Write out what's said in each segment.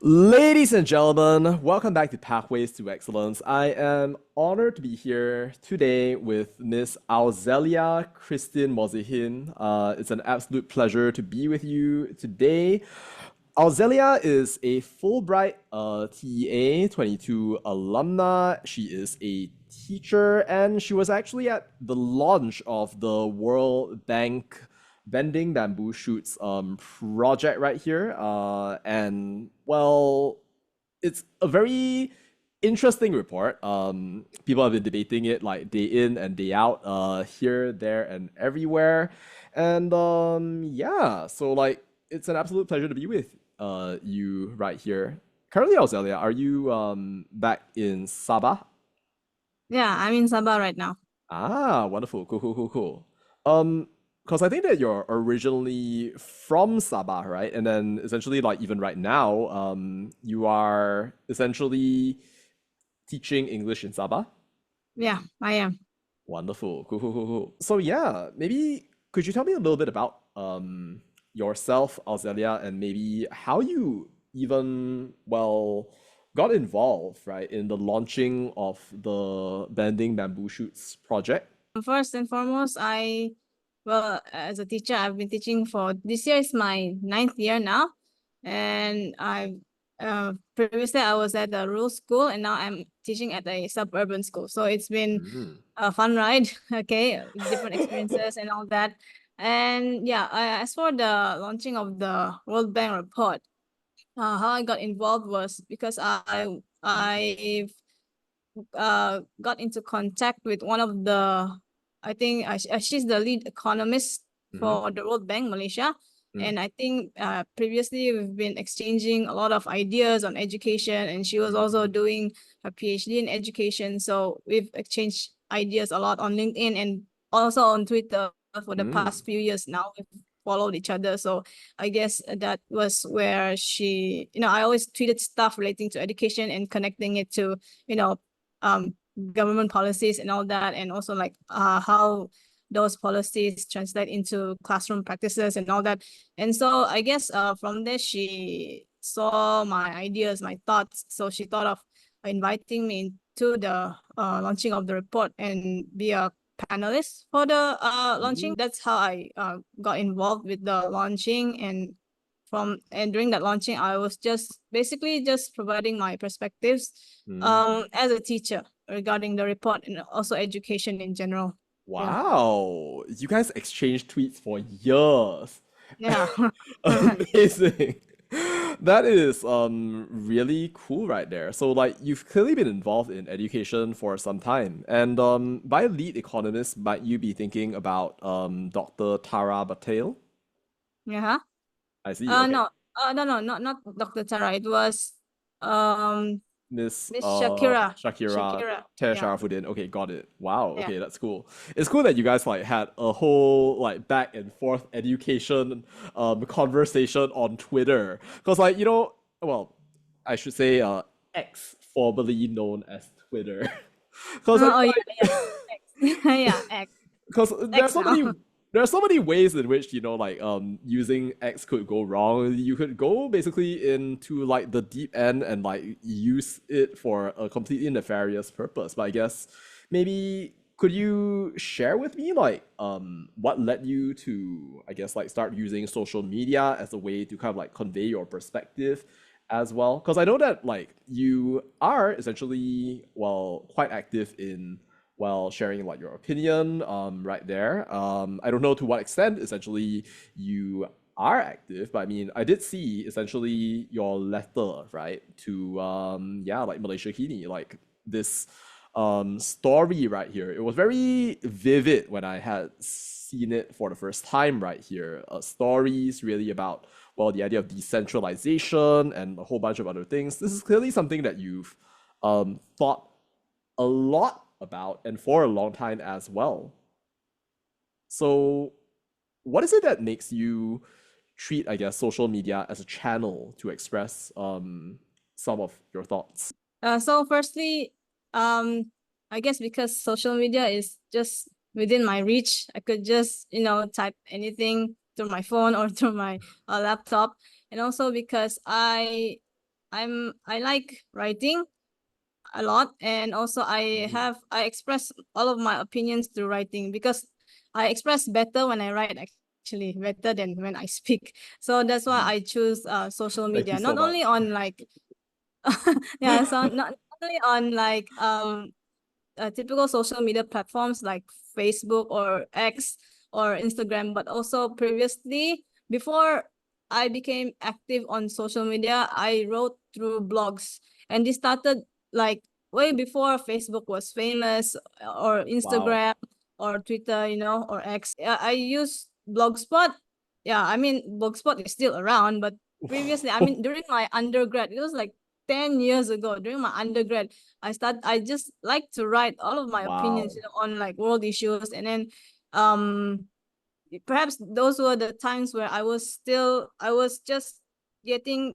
Ladies and gentlemen, welcome back to Pathways to Excellence. I am honored to be here today with Miss Auzellea Kristin Mozihim. It's an absolute pleasure to be with you today. Auzellea is a Fulbright TEA 22 alumna. She is a teacher, and she was actually at the launch of the World Bank Bending Bamboo Shoots project right here. And well, it's a very interesting report. People have been debating it like day in and day out, here, there, and everywhere. And yeah, so like it's an absolute pleasure to be with you right here. Currently, Australia, are you back in Sabah? Yeah, I'm in Sabah right now. Ah, wonderful. Cool, cool, cool, cool. Um, because I think that you're originally from Sabah, right? And then essentially, like even right now, you are essentially teaching English in Sabah. Yeah, I am. Wonderful. Cool, cool, cool, cool. So yeah, maybe could you tell me a little bit about yourself, Auzelia, and maybe how you even got involved, right, in the launching of the Bending Bamboo Shoots project? First and foremost, as a teacher, I've been teaching for this year is my ninth year now. And previously I was at a rural school and now I'm teaching at a suburban school. So it's been Mm. a fun ride, okay, different experiences and all that. And yeah, as for the launching of the World Bank report, how I got involved was because I got into contact with one of the, I think she's the lead economist Mm-hmm. for the World Bank Malaysia. Mm. And I think previously we've been exchanging a lot of ideas on education, and she was also Mm. doing her PhD in education. So we've exchanged ideas a lot on LinkedIn and also on Twitter for the Mm. past few years now. We've followed each other. So I guess that was where I always tweeted stuff relating to education and connecting it to, you know, um government policies and all that, and also like how those policies translate into classroom practices and all that. And so I guess from there she saw my ideas, my thoughts, so she thought of inviting me to the launching of the report and be a panelist for the launching. Mm. That's how I got involved with the launching. And during that launching, I was just basically just providing my perspectives Mm. as a teacher regarding the report and also education in general. Yeah. Wow, you guys exchanged tweets for years. Yeah. Amazing. That is really cool right there. So like you've clearly been involved in education for some time. And by lead economist, might you be thinking about Dr. Tara Patel? Yeah. I see. Okay. No. No, not Dr. Tara. It was um Miss Miss Shakira. Shakira Shakira. Ter Yeah. Sharafuddin. Okay, got it. Wow. Yeah. Okay, that's cool. It's cool that you guys like had a whole like back and forth education conversation on Twitter. Cause like, well, I should say X, formerly known as Twitter. Cause I mean Oh yeah, like yeah. X. Yeah, X. because X now. there are so many ways in which like using X could go wrong. You could go basically into like the deep end and like use it for a completely nefarious purpose. But I guess maybe could you share with me like what led you to, I guess, like start using social media as a way to kind of like convey your perspective as well? Because I know that like you are essentially quite active in sharing like your opinion right there. I don't know to what extent essentially you are active, but I mean I did see essentially your letter, right, to like Malaysia Kini, like this story right here. It was very vivid when I had seen it for the first time right here. Stories really about the idea of decentralization and a whole bunch of other things. This is clearly something that you've thought a lot about and for a long time as well. So, what is it that makes you treat, I guess, social media as a channel to express some of your thoughts? So firstly, I guess because social media is just within my reach, I could just, type anything through my phone or through my laptop. And also because I like writing a lot, and also I express all of my opinions through writing, because I express better when I write, actually better than when I speak. So that's why I choose social Thank you media, so not much. only on like yeah, so not only on like typical social media platforms like Facebook or X or Instagram, but also previously, before I became active on social media, I wrote through blogs, and this started like way before Facebook was famous, or Wow. Instagram or Twitter, or X. I use Blogspot. Yeah, I mean, Blogspot is still around, but previously, I mean, during my undergrad, it was like 10 years ago, during my undergrad, I just like to write all of my opinions, Wow. on like world issues. And then um perhaps those were the times where I was just getting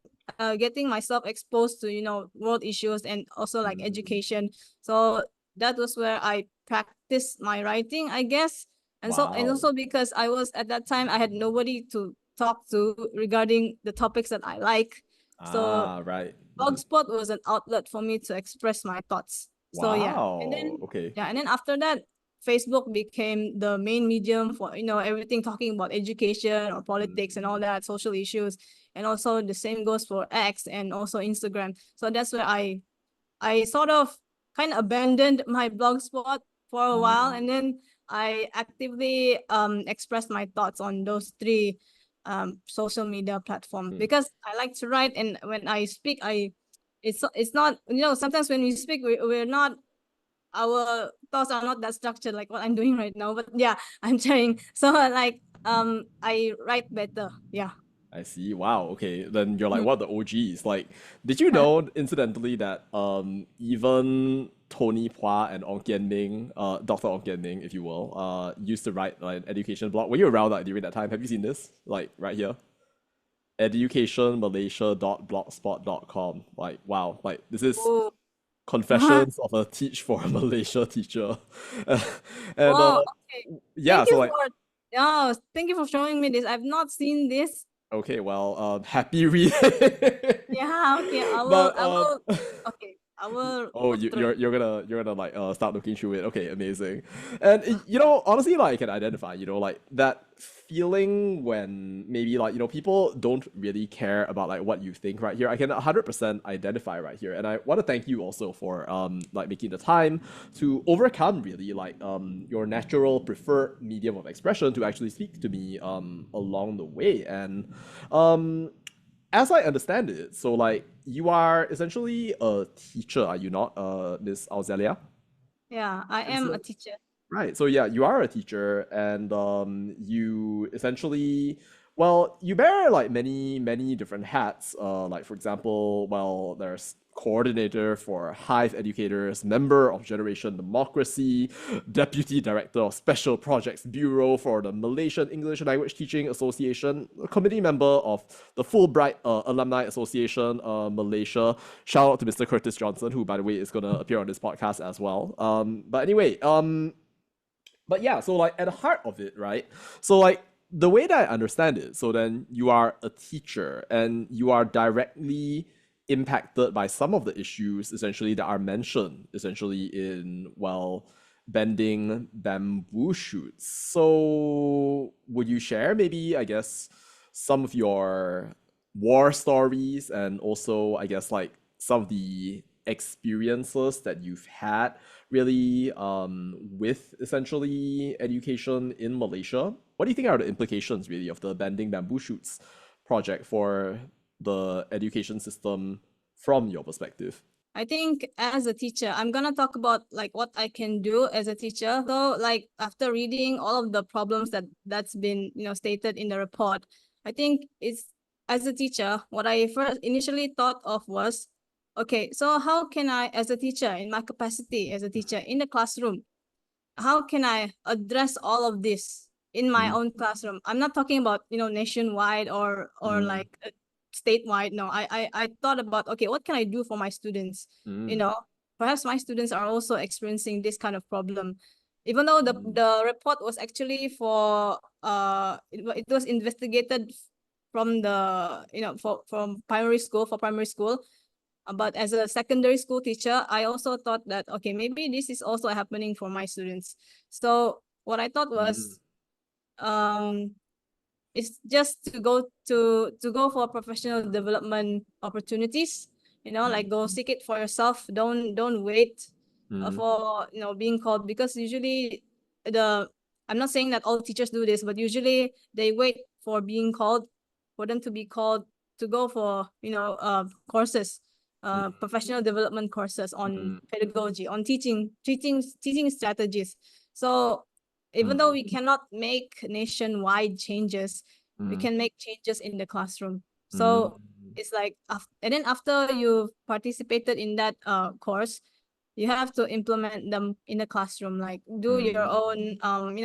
myself exposed to, world issues, and also like Mm. education. So that was where I practiced my writing, I guess. And Wow. also because I was, at that time, I had nobody to talk to regarding the topics that I like. So Ah, right. Mhm. Blogspot was an outlet for me to express my thoughts. So yeah, and Wow. then Okay. after that, Facebook became the main medium for, everything talking about education or politics and all Mm. that, social issues. And also the same goes for X and also Instagram. So that's where I sort of kind of abandoned my Blogspot for a while, Mm. and then I actively expressed my thoughts on those three social media platforms, Mm. because I like to write, and when I speak, it's not, sometimes when we speak, we're not, our thoughts are not that structured like what I'm doing right now, but yeah, I'm trying. So like I write better. Yeah. I see. Wow. Okay. Then you're like Mm. one of the OGs. Like, did you know incidentally that even Tony Hua and Ong Kian Ming, Dr. Ong Kian Ming, if you will, used to write like an education blog. Were you around like during that time? Have you seen this? Like right here? educationmalaysia.blogspot.com. Like, wow. Like this is Oh. confessions of a teach for a Malaysia teacher. and Wow. Okay. yeah, so like Thank you for showing me this. I've not seen this. okay, well, happy reading. Yeah, okay. But Okay. I will oh, go through it. you're gonna like start looking through it. Okay, amazing. And you know, honestly, like I can identify, you know, like that feeling when maybe like, you know, people don't really care about like what you think right here. I can 100% identify right here. And I want to thank you also for like making the time to overcome really like your natural preferred medium of expression to actually speak to me along the way. And um as I understand it, so like you are essentially a teacher, are you not, Miss Auzellea? Yeah, I And am a so, teacher. right. So yeah, you are a teacher, and you essentially, well, you bear like many different hats. Like for example, well, there's coordinator for Hive Educators, member of Generation Democracy, deputy director of Special Projects Bureau for the Malaysian English Language Teaching Association, a committee member of the Fulbright Alumni Association Malaysia. Shout out to Mr. Curtis Johnson, who by the way is gonna appear on this podcast as well. But anyway, but yeah, so like at the heart of it, right? So like the way that I understand it, so then you are a teacher and you are directly impacted by some of the issues essentially that are mentioned essentially in, well, bending bamboo shoots. So would you share maybe, I guess, some of your war stories and also I guess like some of the experiences that you've had really with essentially education in Malaysia? What do you think are the implications really of the Bending Bamboo Shoots project for the education system from your perspective? I think as a teacher, I'm gonna talk about like what I can do as a teacher. So like after reading all of the problems that's been, stated in the report, I think it's, as a teacher, what I first initially thought of was, okay, so how can I, as a teacher, in my capacity as a teacher in the classroom, how can I address all of this in my Mm, own classroom? I'm not talking about, nationwide or mm, like statewide. No, I thought about, okay, what can I do for my students? You mm, know, perhaps my students are also experiencing this kind of problem. Even though the mm, the report was actually for it was investigated from the, from primary school, for primary school. But as a secondary school teacher, I also thought that, okay, maybe this is also happening for my students. So what I thought was, it's just to go for professional development opportunities, like go seek it for yourself. Don't wait for being called, because usually I'm not saying that all teachers do this, but usually they wait for being called, for them to be called to go for courses, professional development courses on pedagogy, on teaching strategies. So even though we cannot make nationwide changes, we can make changes in the classroom. So it's like, and then after you've participated in that course, you have to implement them in the classroom, like do your own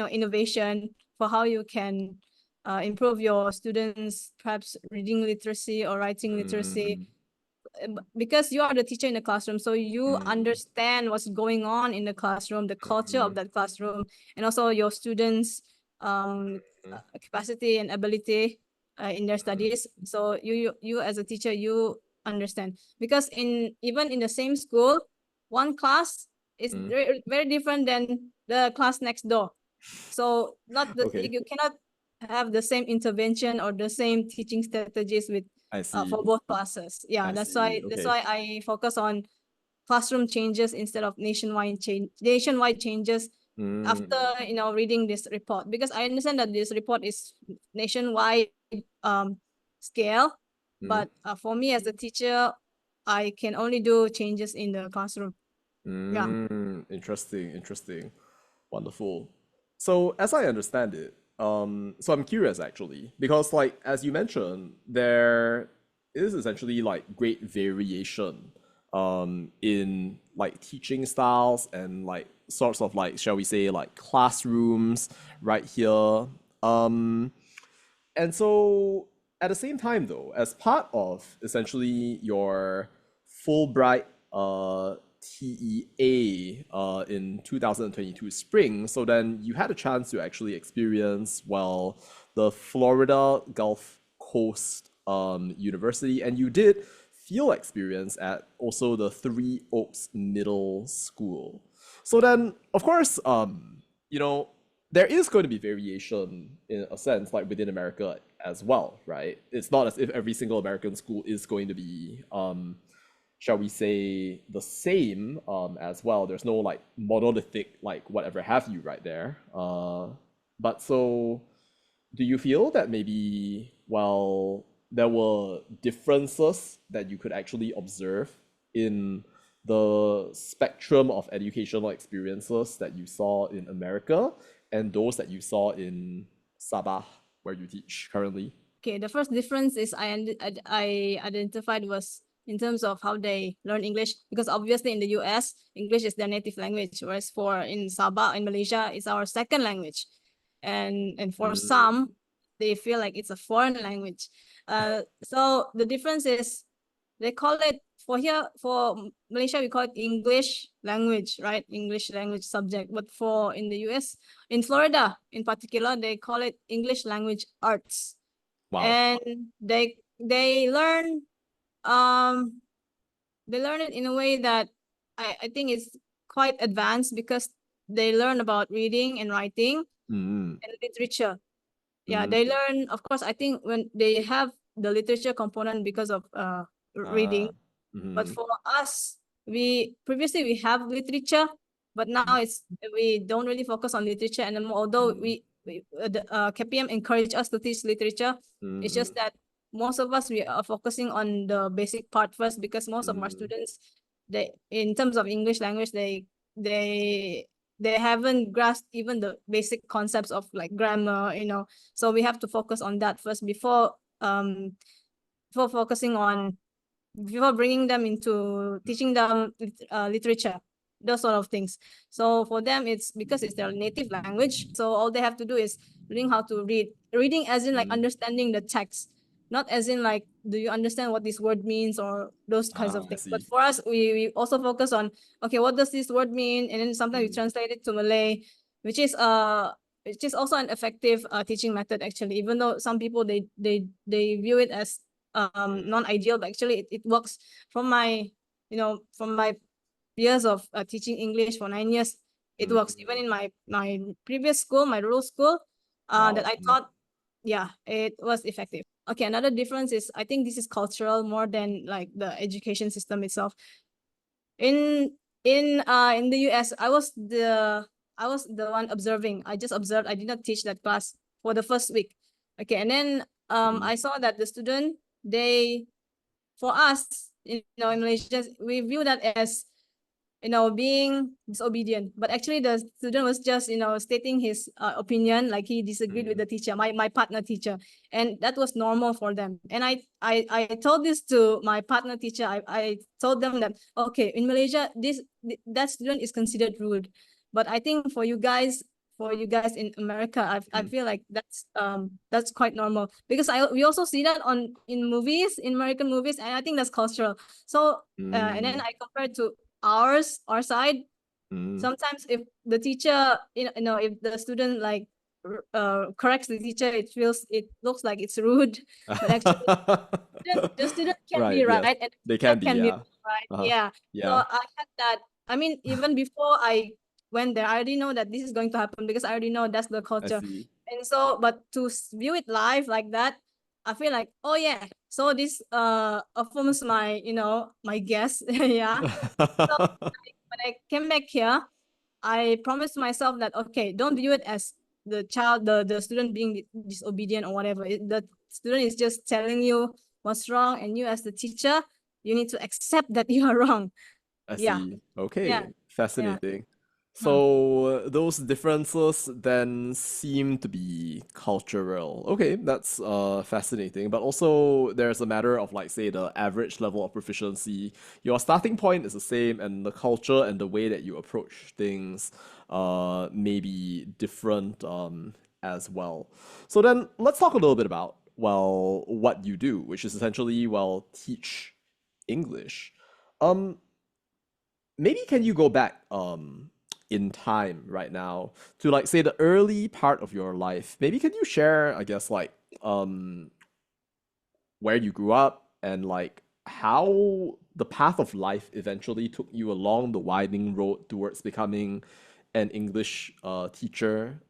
innovation for how you can improve your students, perhaps reading literacy or writing literacy, because you are the teacher in the classroom, so you understand what's going on in the classroom, the culture of that classroom, and also your students capacity and ability in their studies. So you as a teacher, you understand, because even in the same school, one class is very, very different than the class next door. So Okay. you cannot have the same intervention or the same teaching strategies with I see. for both classes. Yeah, I that's see. Okay. why I focus on classroom changes instead of nationwide changes after reading this report, because I understand that this report is nationwide scale, but for me as a teacher, I can only do changes in the classroom. Yeah. Interesting, interesting. Wonderful. So as I understand it, so I'm curious actually, because like as you mentioned, there is essentially like great variation in like teaching styles and like sorts of like, shall we say, like classrooms right here. Um and so at the same time though, as part of essentially your Fulbright TEA in 2022 spring, so then you had a chance to actually experience, well, the Florida Gulf Coast University, and you did field experience at also the Three Oaks Middle School. So then, of course, there is going to be variation in a sense, like within America as well, right? It's not as if every single American school is going to be, shall we say, the same as well. There's no like monolithic, like whatever have you right there. But so, do you feel that maybe, well, there were differences that you could actually observe in the spectrum of educational experiences that you saw in America and those that you saw in Sabah, where you teach currently? Okay, the first difference is I identified was in terms of how they learn English, because obviously in the US, English is their native language, whereas in Sabah in Malaysia, it's our second language, and for some, they feel like it's a foreign language. So the difference is they call it, for Malaysia, we call it English language, right? English language subject. But in the US, in Florida in particular, they call it English language arts. Wow. And they learn it in a way that I think is quite advanced, because they learn about reading and writing and literature. Yeah, they learn, of course, I think when they have the literature component because of reading. But for us, previously we have literature, but now we don't really focus on literature anymore. Although the KPM encourage us to teach literature, it's just that most of us, we are focusing on the basic part first, because most of our students, in terms of English language, they haven't grasped even the basic concepts of like grammar, So we have to focus on that first before focusing on, before bringing them into teaching them literature, those sort of things. So for them, it's because it's their native language. So all they have to do is learning how to read. Reading as in like understanding the text, not as in like, do you understand what this word means or those kinds of I things. But see. for us, we also focus on, okay, what does this word mean? And then sometimes we translate it to Malay, which is also an effective teaching method actually, even though some people they view it as non-ideal, but actually it works. From my, from my years of teaching English for 9 years, it works. Even in my previous school, my rural school, that I taught, yeah, it was effective. Okay, another difference is, I think this is cultural more than like the education system itself. In the US, I was the one observing. I just observed. I did not teach that class for the first week. Okay, and then I saw that the student, for us, in Malaysia, we view that as, being disobedient. But actually the student was just, stating his opinion, like he disagreed with the teacher, my partner teacher. And that was normal for them. And I told this to my partner teacher. I told them that, okay, in Malaysia, that student is considered rude. But I think for you guys in America, I feel like that's quite normal, because we also see that in American movies, and I think that's cultural. So and then I compared to our side. Sometimes if the teacher, if the student like corrects the teacher, it looks like it's rude, but actually the student can Right, be yes. right, and They the can teacher be, can be yeah. right. Uh-huh. Yeah. So Yeah. I had that. I mean, even before I went there, I already know that this is going to happen, because I already know that's the I culture. see. And so, but to view it live like that, I feel like, oh yeah, so this affirms my, my guess. Yeah. So when I came back here, I promised myself that, okay, don't view it as the student being disobedient or whatever. The student is just telling you what's wrong, and you as the teacher, you need to accept that you are wrong. I Yeah. see. Okay, Yeah. fascinating. Hmm. So those differences then seem to be cultural. Okay, that's fascinating. But also there's a matter of, like, say, the average level of proficiency. Your starting point is the same, and the culture and the way that you approach things may be different as well. So then let's talk a little bit about, well, what you do, which is essentially, well, teach English. Um, Maybe can you go back in time right now to, like, say, the early part of your life? Maybe can you share, I guess, like, um where you grew up, and like how the path of life eventually took you along the winding road towards becoming an English teacher,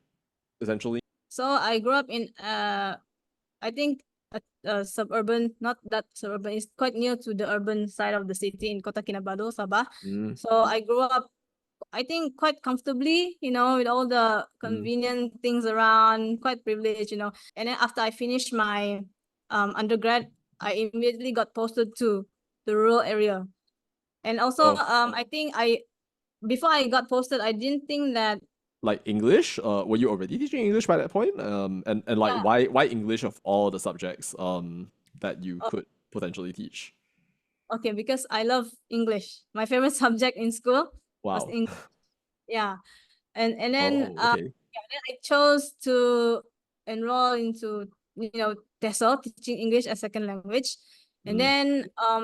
essentially? So I grew up in I think a suburban, not that suburban, it's quite near to the urban side of the city, in Kota Kinabalu, Sabah. Mm, So I grew up, I think, quite comfortably, with all the mm. convenient things around, quite privileged. And then after I finished my undergrad, I immediately got posted to the rural area. And also, Oh, I think before I got posted, I didn't think that, like English? Were you already teaching English by that point? And like, yeah, why English of all the subjects that you oh, could potentially teach? okay, because I love English. My favorite subject in school was Wow. English. Yeah. And then Oh, okay. yeah, then I chose to enroll into, TESOL, teaching English as second language. And Mm, then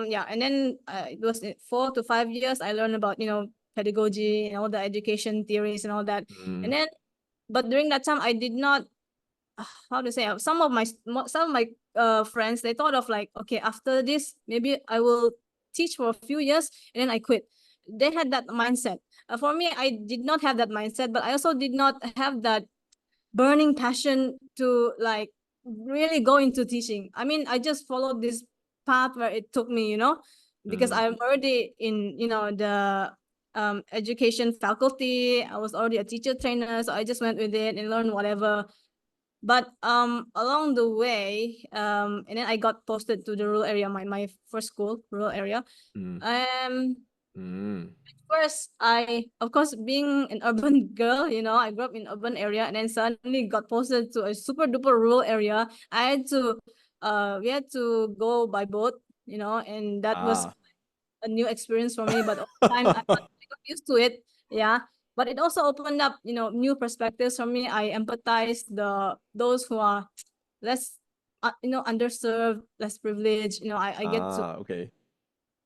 yeah, and then it was 4 to 5 years I learned about, pedagogy and all the education theories and all that. And mm. then, but during that time I did not, how to say, some of my friends, they thought of like, okay, after this maybe I will teach for a few years and then I quit. They had that mindset. For me, I did not have that mindset, but I also did not have that burning passion to like really go into teaching. I mean, I just followed this path where it took me, because Mm. I'm already in, the education faculty. I was already a teacher trainer, so I just went with it and learned whatever. But along the way, and then I got posted to the rural area, my first school, rural area. Mm. Um, Mm. First, of course, being an urban girl, I grew up in urban area, and then suddenly got posted to a super duper rural area. We had to go by boat, and that was Ah. a new experience for me. But over time, I got used to it. Yeah. But it also opened up, new perspectives for me. I empathized those who are less, underserved, less privileged. I get to, Ah, okay.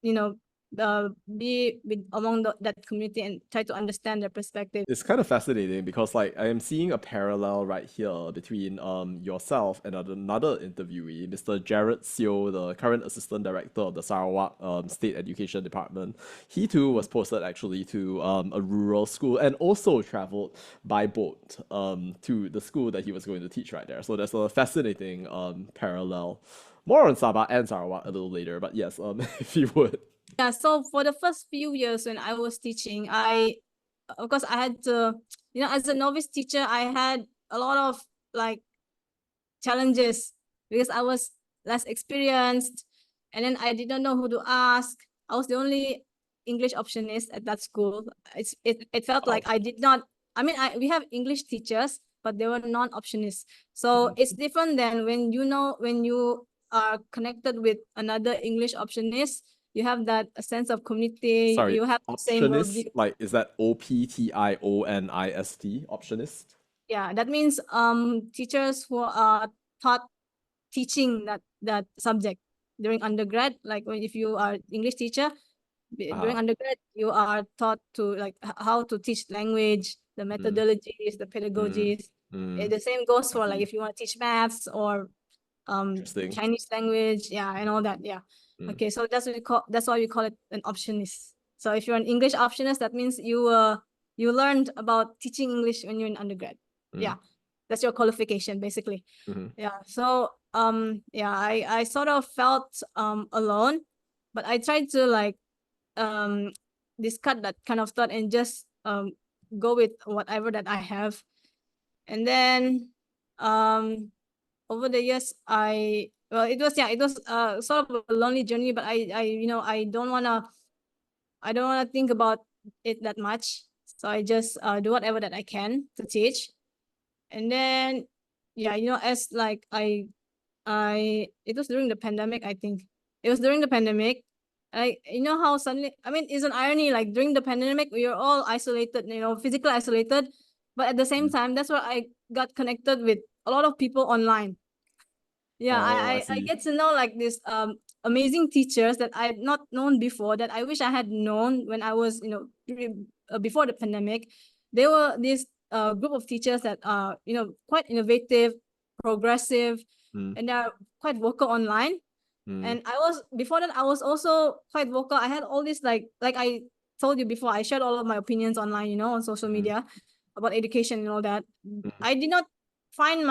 you know, be with among that community and try to understand their perspective. It's kind of fascinating because like I am seeing a parallel right here between yourself and another interviewee, Mr. Jared Seo, the current assistant director of the Sarawak State Education Department. He too was posted actually to a rural school and also traveled by boat to the school that he was going to teach right there. So there's a fascinating parallel. More on Sabah and Sarawak a little later, but yes, if you would. Yeah, so for the first few years when I was teaching, of course I had to, as a novice teacher, I had a lot of like challenges because I was less experienced, and then I did not know who to ask. I was the only English optionist at that school. It felt like I did not. I mean, we have English teachers, but they were non-optionists. So it's different than when you are connected with another English optionist. You have that a sense of community. Sorry, You have the same optionist, worldview. like is that OPTIONIST, optionist? Yeah, that means teachers who are taught teaching that subject during undergrad. Like if you are English teacher during undergrad, you are taught to like how to teach language, the methodologies, the pedagogies. The same goes for like if you want to teach maths or Interesting. Chinese language, yeah, and all that. Yeah. Okay, so that's why we call it an optionist. So if you're an English optionist, that means you learned about teaching English when you're in undergrad. Yeah, that's your qualification basically. Yeah. So yeah, I sort of felt alone, but I tried to like discard that kind of thought and just go with whatever that I have. And then over the years it was sort of a lonely journey, but I don't wanna think about it that much. So I just do whatever that I can to teach. And then yeah, as like it was during the pandemic, I think. It was during the pandemic. How suddenly, I mean, it's an irony, like during the pandemic, we were all isolated, physically isolated. But at the same time, that's where I got connected with a lot of people online. Yeah, Oh, I I see. get to know like this amazing teachers that I've not known before, that I wish I had known when I was, before the pandemic. They were this group of teachers that are, quite innovative, progressive, and they're quite vocal online. And before that, I was also quite vocal. I had all this like I told you before, I shared all of my opinions online, on social media about education and all that. I couldn't find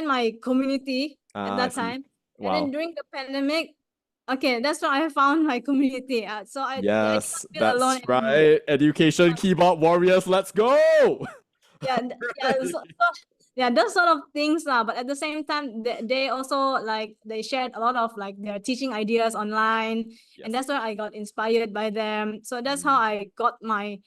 my community at I that see. time. And then Wow. during the pandemic, okay, that's when I found my community. So I did Yes, not feel alone that's anymore. right. Education keyboard warriors, let's go! Yeah, yeah, those sort of things but at the same time they also like they shared a lot of like their teaching ideas online. Yes. And that's where I got inspired by them. So that's how I got my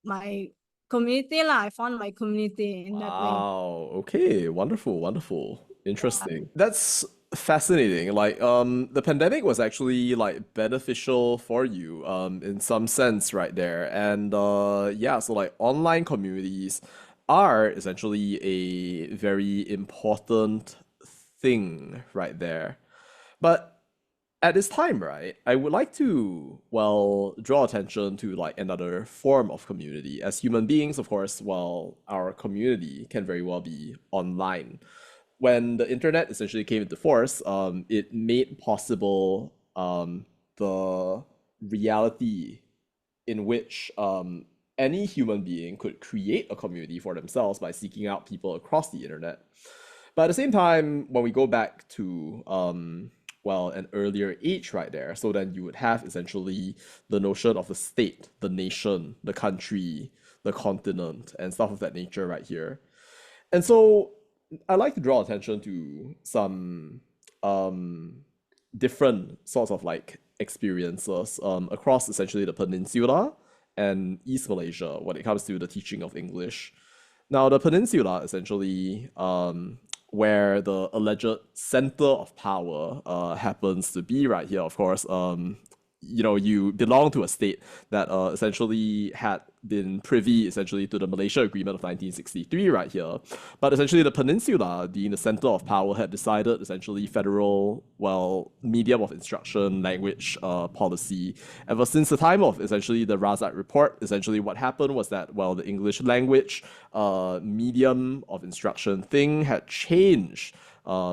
my community I found my community in that way. Wow. Okay. Wonderful. Wonderful. Interesting. That's fascinating. Like, the pandemic was actually like beneficial for you, in some sense, right there. And yeah, so like online communities are essentially a very important thing right there. But at this time, right, I would like to, well, draw attention to like another form of community. As human beings, of course, well, our community can very well be online. When the internet essentially came into force, it made possible the reality in which any human being could create a community for themselves by seeking out people across the internet. But at the same time, when we go back to well, an earlier age right there, so then you would have essentially the notion of the state, the nation, the country, the continent, and stuff of that nature right here. And so I like to draw attention to some different sorts of like experiences across essentially the peninsula and East Malaysia when it comes to the teaching of English. Now, the peninsula essentially, where the alleged center of power happens to be right here, of course, you belong to a state that essentially had been privy essentially to the Malaysia Agreement of 1963 right here. But essentially the peninsula, being the center of power, had decided essentially federal, medium of instruction, language policy. Ever since the time of essentially the Razak report, essentially what happened was that, the English language medium of instruction thing had changed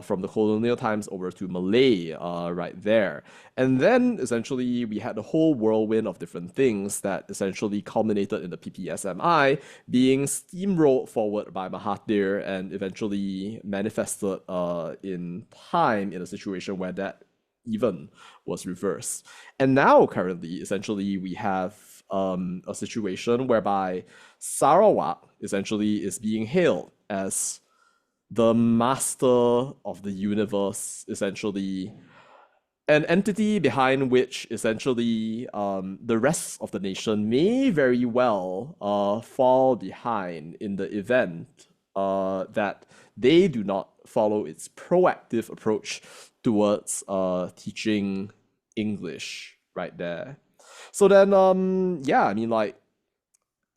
from the colonial times over to Malay right there. And then essentially we had a whole whirlwind of different things that essentially culminated in the PPSMI being steamrolled forward by Mahathir and eventually manifested in time in a situation where that even was reversed. And now currently, essentially, we have a situation whereby Sarawak essentially is being hailed as the master of the universe, essentially, an entity behind which essentially the rest of the nation may very well fall behind in the event that they do not follow its proactive approach towards teaching English right there. So then, yeah, I mean, like,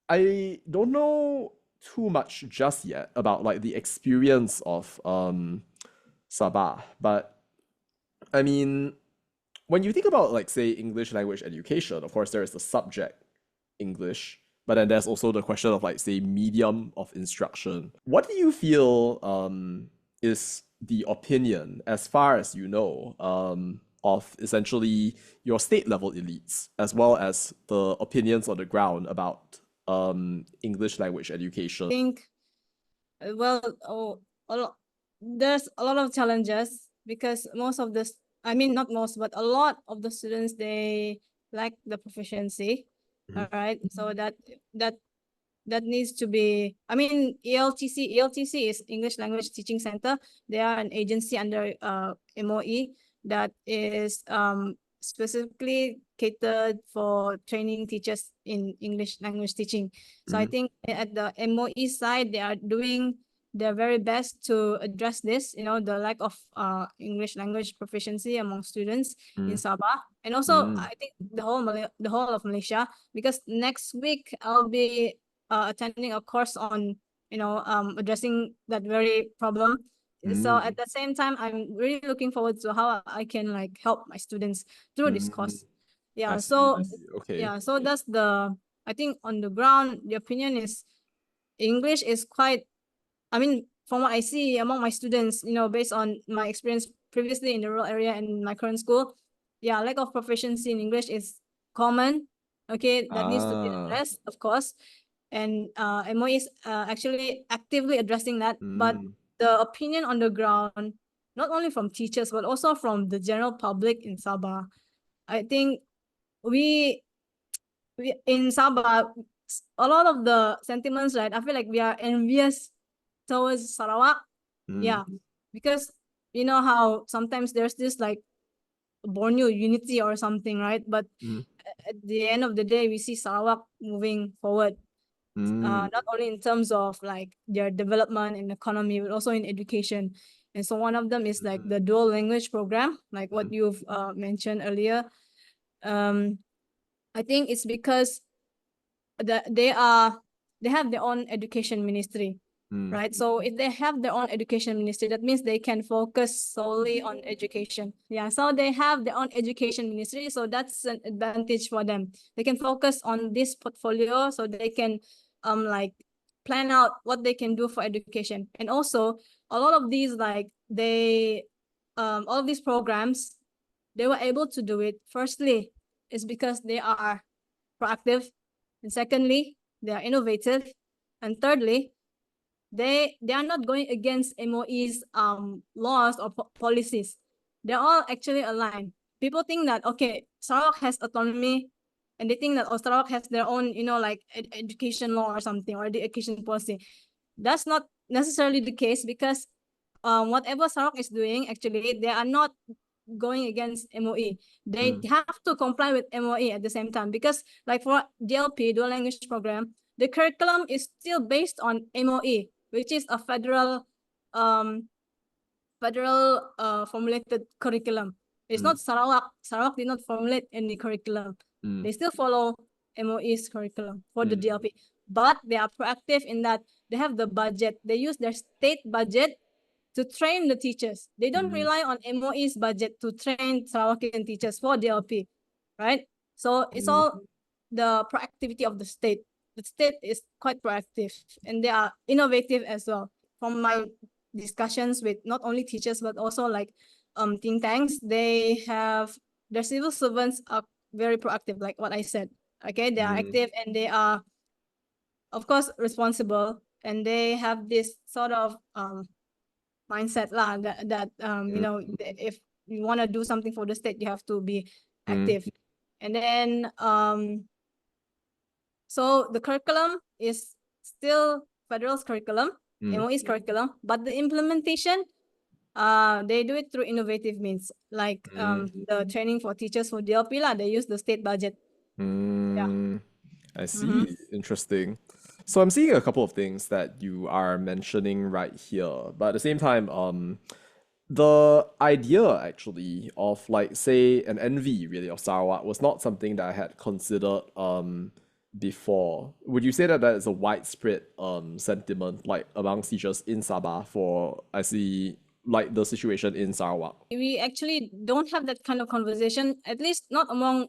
I don't know too much just yet about like the experience of Sabah, but I mean, when you think about like say English language education, of course there is the subject English, but then there's also the question of like say medium of instruction. What do you feel is the opinion, as far as you know, of essentially your state level elites, as well as the opinions on the ground about English language education? I think, well, there's a lot of challenges because most of the, I mean, not most, but a lot of the students, they lack the proficiency. Mhm. All right. So that needs to be, I mean, ELTC is English Language Teaching Center. They are an agency under MOE that is specifically catered for training teachers in English language teaching. So I think at the MOE side, they are doing their very best to address this, the lack of English language proficiency among students in Sabah. And also, I think the whole of Malaysia, because next week I'll be attending a course on, addressing that very problem. So at the same time, I'm really looking forward to how I can like help my students through this course. Yeah. I see, So I see. Okay. yeah. So that's I think on the ground, the opinion is English is quite, I mean, from what I see among my students, based on my experience previously in the rural area and in my current school, yeah, lack of proficiency in English is common. Okay, that needs to be addressed, of course. And MOE is actually actively addressing that. But the opinion on the ground, not only from teachers, but also from the general public in Sabah, I think we in Sabah, a lot of the sentiments, right? I feel like we are envious towards Sarawak. Yeah, because you know how sometimes there's this like Borneo unity or something, right? But at the end of the day, we see Sarawak moving forward, not only in terms of like their development in economy, but also in education. And so one of them is like the dual language program, like what you've mentioned earlier. I think it's because they have their own education ministry, right? So if they have their own education ministry, that means they can focus solely on education. Yeah, so they have their own education ministry, so that's an advantage for them. They can focus on this portfolio, so they can like plan out what they can do for education. And also a lot of these like all of these programs, they were able to do it. Firstly, is because they are proactive, and secondly, they are innovative, and thirdly, they are not going against MOE's laws or policies. They're all actually aligned. People think that okay, Sarawak has autonomy, and they think that Sarawak has their own, like education law or something, or the education policy. That's not necessarily the case, because whatever Sarawak is doing, actually, they are not going against MOE. They have to comply with MOE at the same time, because like for DLP, dual language program, the curriculum is still based on MOE, which is a federal formulated curriculum. It's not Sarawak. Sarawak did not formulate any curriculum. They still follow MOE's curriculum for the DLP, but they are proactive in that they have the budget. They use their state budget to train the teachers. They don't rely on MOE's budget to train Sarawakian teachers for DLP, right? So it's all the proactivity of the state. The state is quite proactive and they are innovative as well. From my discussions with not only teachers but also like think tanks, they have their civil servants are very proactive, like what I said. Okay, they are active and they are, of course, responsible, and they have this sort of mindset lah that you know, if you want to do something for the state, you have to be active. And then so the curriculum is still federal's curriculum, MOE's curriculum, but the implementation, they do it through innovative means, like the training for teachers for DLP lah. They use the state budget. Yeah. I see. Interesting. So I'm seeing a couple of things that you are mentioning right here, but at the same time, the idea actually of like say an envy really of Sarawak was not something that I had considered before. Would you say that that is a widespread sentiment like amongst teachers in Sabah for I see like the situation in Sarawak? We actually don't have that kind of conversation, at least not amongst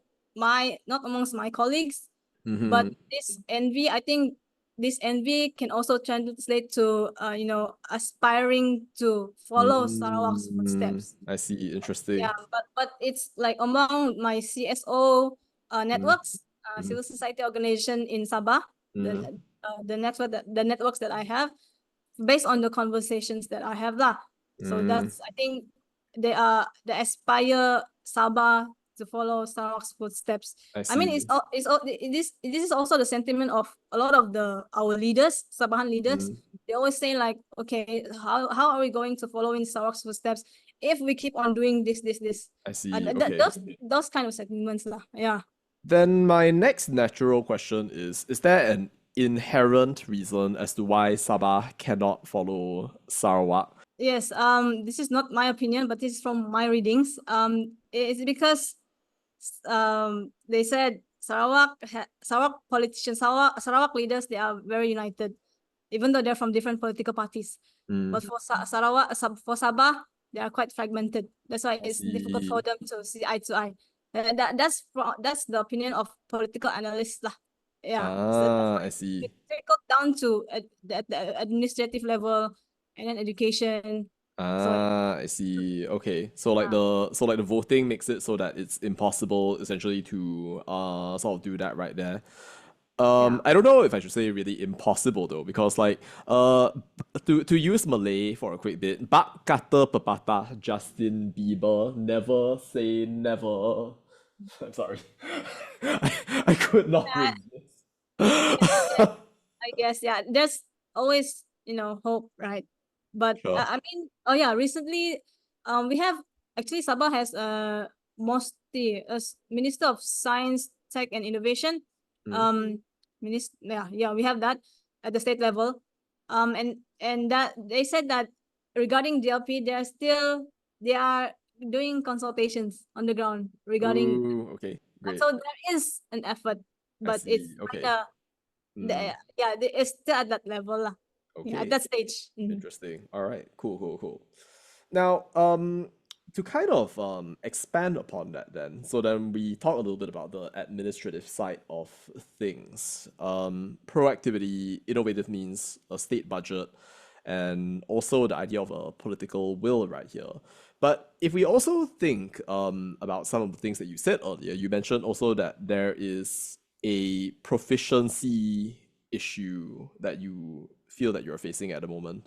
my colleagues. But this envy, I think this envy can also translate to you know, aspiring to follow Sarawak's footsteps. I see. Interesting. Yeah, but it's like among my CSO networks, civil society organization in Sabah, the networks that I have, based on the conversations that I have lah. So that's, I think they aspire Sabah to follow Sarawak's footsteps. I mean, this is also the sentiment of a lot of our leaders, Sabahan leaders. They always say like, okay, how are we going to follow in Sarawak's footsteps if we keep on doing this? I see. Okay. Those kind of sentiments lah. Yeah. Then my next natural question is there an inherent reason as to why Sabah cannot follow Sarawak? Yes, this is not my opinion, but this is from my readings. It's because they said Sarawak politicians, Sarawak leaders, they are very united, even though they're from different political parties. But for for Sabah, they are quite fragmented. That's why it's difficult for them to see eye to eye. That's the opinion of political analysts lah. Yeah. I see. It trickled down to the administrative level and then education. I see. Okay. So like the voting makes it so that it's impossible essentially to sort of do that right there. I don't know if I should say really impossible though, because like to use Malay for a quick bit, bak kata pepatah Justin Bieber, never say never. I'm sorry. I could not resist. I guess, yeah, there's always, you know, hope, right? But Sure. I mean, oh yeah, recently we have actually Sabah has MOSTI, Minister of Science, Tech and Innovation. We have that at the state level. And that they said that regarding DLP, they are doing consultations on the ground regarding. Ooh, okay, great. So there is an effort, but it's okay. it's still at that level lah. Okay. Yeah, at that stage. Interesting. All right. Cool. Now, to kind of expand upon that then, so then we talk a little bit about the administrative side of things. Proactivity, innovative means a state budget, and also the idea of a political will right here. But if we also think about some of the things that you said earlier, you mentioned also that there is a proficiency issue that you feel that you're facing at the moment.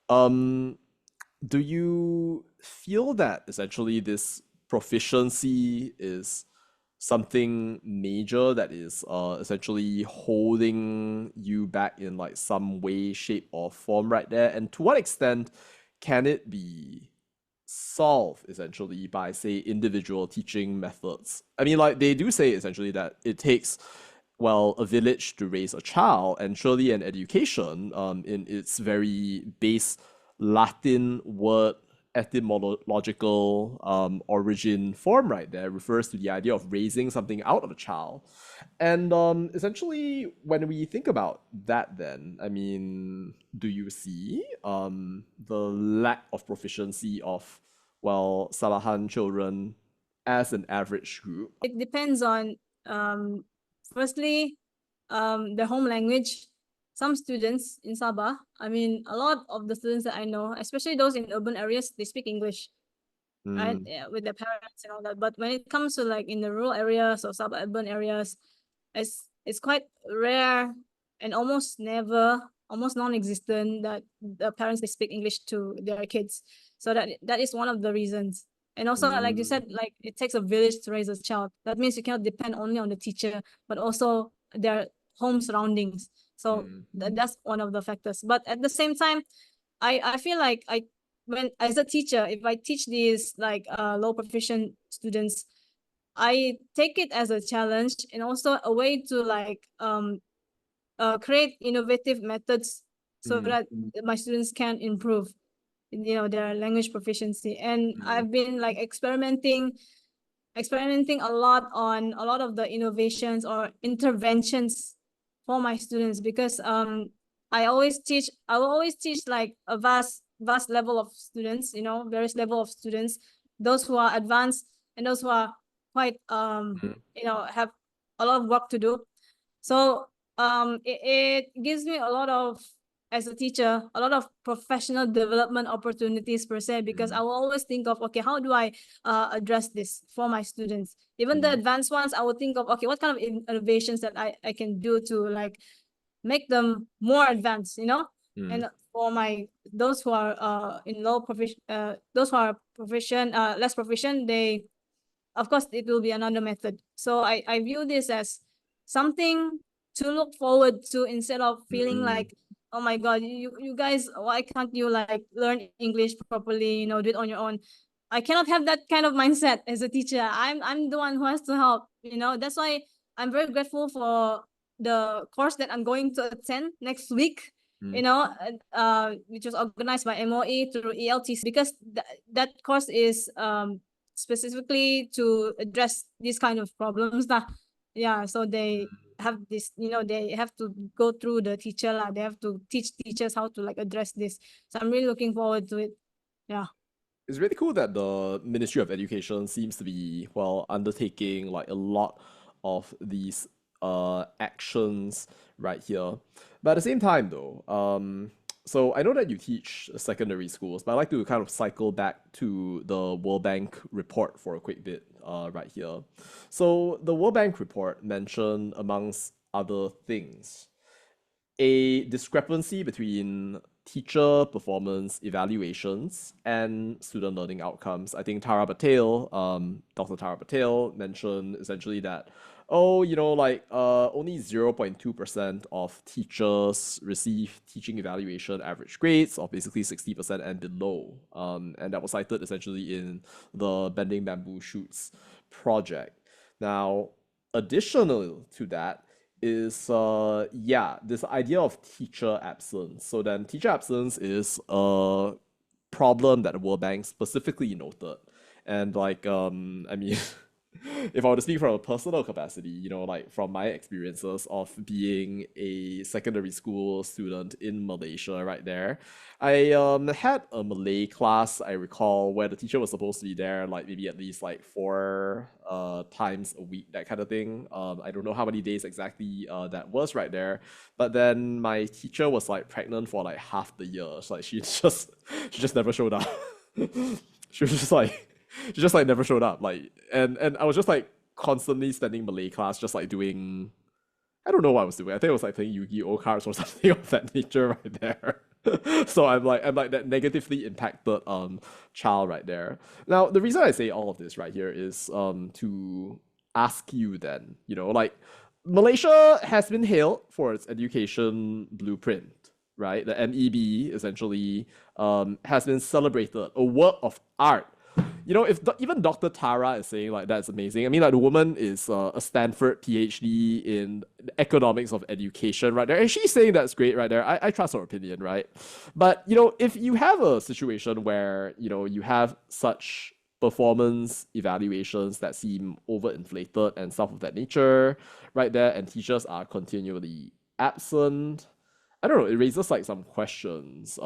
Do you feel that essentially this proficiency is something major that is essentially holding you back in like some way, shape, or form right there? And to what extent can it be solved essentially by, say, individual teaching methods? I mean, like they do say essentially that it takes, well, a village to raise a child, and surely an education in its very base Latin word etymological origin form right there refers to the idea of raising something out of a child. And essentially, when we think about that, then, I mean, do you see the lack of proficiency of, well, Sabahan children as an average group? It depends on, firstly, their home language. Some students in Sabah, I mean, a lot of the students that I know, especially those in urban areas, they speak English, right? Yeah, with their parents and all that. But when it comes to like in the rural areas or suburban areas, it's quite rare and almost never, almost non-existent that the parents they speak English to their kids. So that is one of the reasons. And also, like you said, like it takes a village to raise a child. That means you cannot depend only on the teacher, but also their home surroundings. So that's one of the factors. But at the same time, I feel like when as a teacher, if I teach these like low proficient students, I take it as a challenge and also a way to like create innovative methods so that my students can improve, you know, their language proficiency. And I've been like experimenting a lot on a lot of the innovations or interventions for my students, because I will always teach like a vast level of students, you know, various level of students, those who are advanced and those who are quite you know, have a lot of work to do. So it gives me a lot of, as a teacher, a lot of professional development opportunities per se, because I will always think of, okay, how do I address this for my students? Even the advanced ones, I will think of, okay, what kind of innovations that I can do to like make them more advanced, you know? And for my, those who are in low proficient, those who are proficient, less proficient, they, of course, it will be another method. So I view this as something to look forward to, instead of feeling like, oh my God, you guys, why can't you like learn English properly, you know, do it on your own? I cannot have that kind of mindset as a teacher. I'm the one who has to help, you know. That's why I'm very grateful for the course that I'm going to attend next week, you know, which was organized by MOE through ELTC, because that course is specifically to address these kind of problems. Yeah, so they have this, you know, they have to go through the teacher lah. They have to teach teachers how to like address this. So I'm really looking forward to it. Yeah. It's really cool that the Ministry of Education seems to be, well, undertaking like a lot of these actions right here. But at the same time though, so I know that you teach secondary schools, but I'd like to kind of cycle back to the World Bank report for a quick bit right here. So the World Bank report mentioned, amongst other things, a discrepancy between teacher performance evaluations and student learning outcomes. I think Dr. Tara Patel mentioned essentially that, oh, you know, like only 0.2% of teachers receive teaching evaluation average grades of basically 60% and below. And that was cited essentially in the Bending Bamboo Shoots project. Now, additional to that is this idea of teacher absence. So then teacher absence is a problem that the World Bank specifically noted. And like I mean if I were to speak from a personal capacity, you know, like from my experiences of being a secondary school student in Malaysia right there, I had a Malay class, I recall, where the teacher was supposed to be there like maybe at least like 4 times a week, that kind of thing. I don't know how many days exactly that was right there, but then my teacher was like pregnant for like half the year. So, like she just never showed up. She was just like she just like never showed up. Like and I was just like constantly standing Malay class, just like doing, I don't know what I was doing. I think it was like playing Yu-Gi-Oh cards or something of that nature right there. So I'm like that negatively impacted child right there. Now the reason I say all of this right here is to ask you then, you know, like Malaysia has been hailed for its education blueprint, right? The MEB essentially has been celebrated, a work of art you know, if even Dr. Tara is saying like that's amazing. I mean, like the woman is a Stanford PhD in economics of education right there, and she's saying that's great right there. I trust her opinion, right? But you know, if you have a situation where you know you have such performance evaluations that seem overinflated and stuff of that nature, right there, and teachers are continually absent. I don't know, it raises like some questions,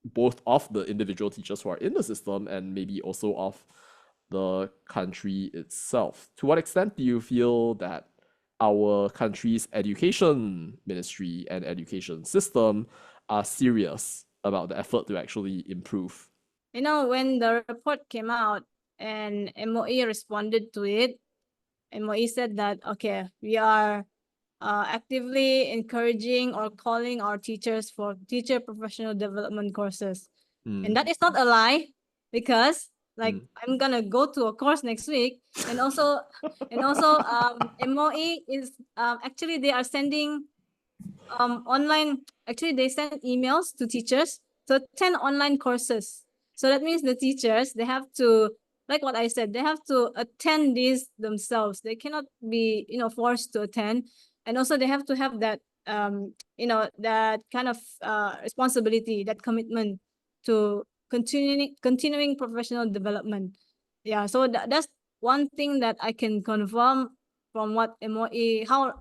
both of the individual teachers who are in the system and maybe also of the country itself. To what extent do you feel that our country's education ministry and education system are serious about the effort to actually improve? You know, when the report came out and MOE responded to it, MOE said that, okay, we are actively encouraging or calling our teachers for teacher professional development courses. And that is not a lie, because like I'm gonna go to a course next week, and also MOE is actually they are sending online, actually they send emails to teachers to attend online courses. So that means the teachers, they have to, like what I said, they have to attend these themselves. They cannot be, you know, forced to attend. And also they have to have that, you know, that kind of responsibility, that commitment to continuing professional development. Yeah, so that's one thing that I can confirm from what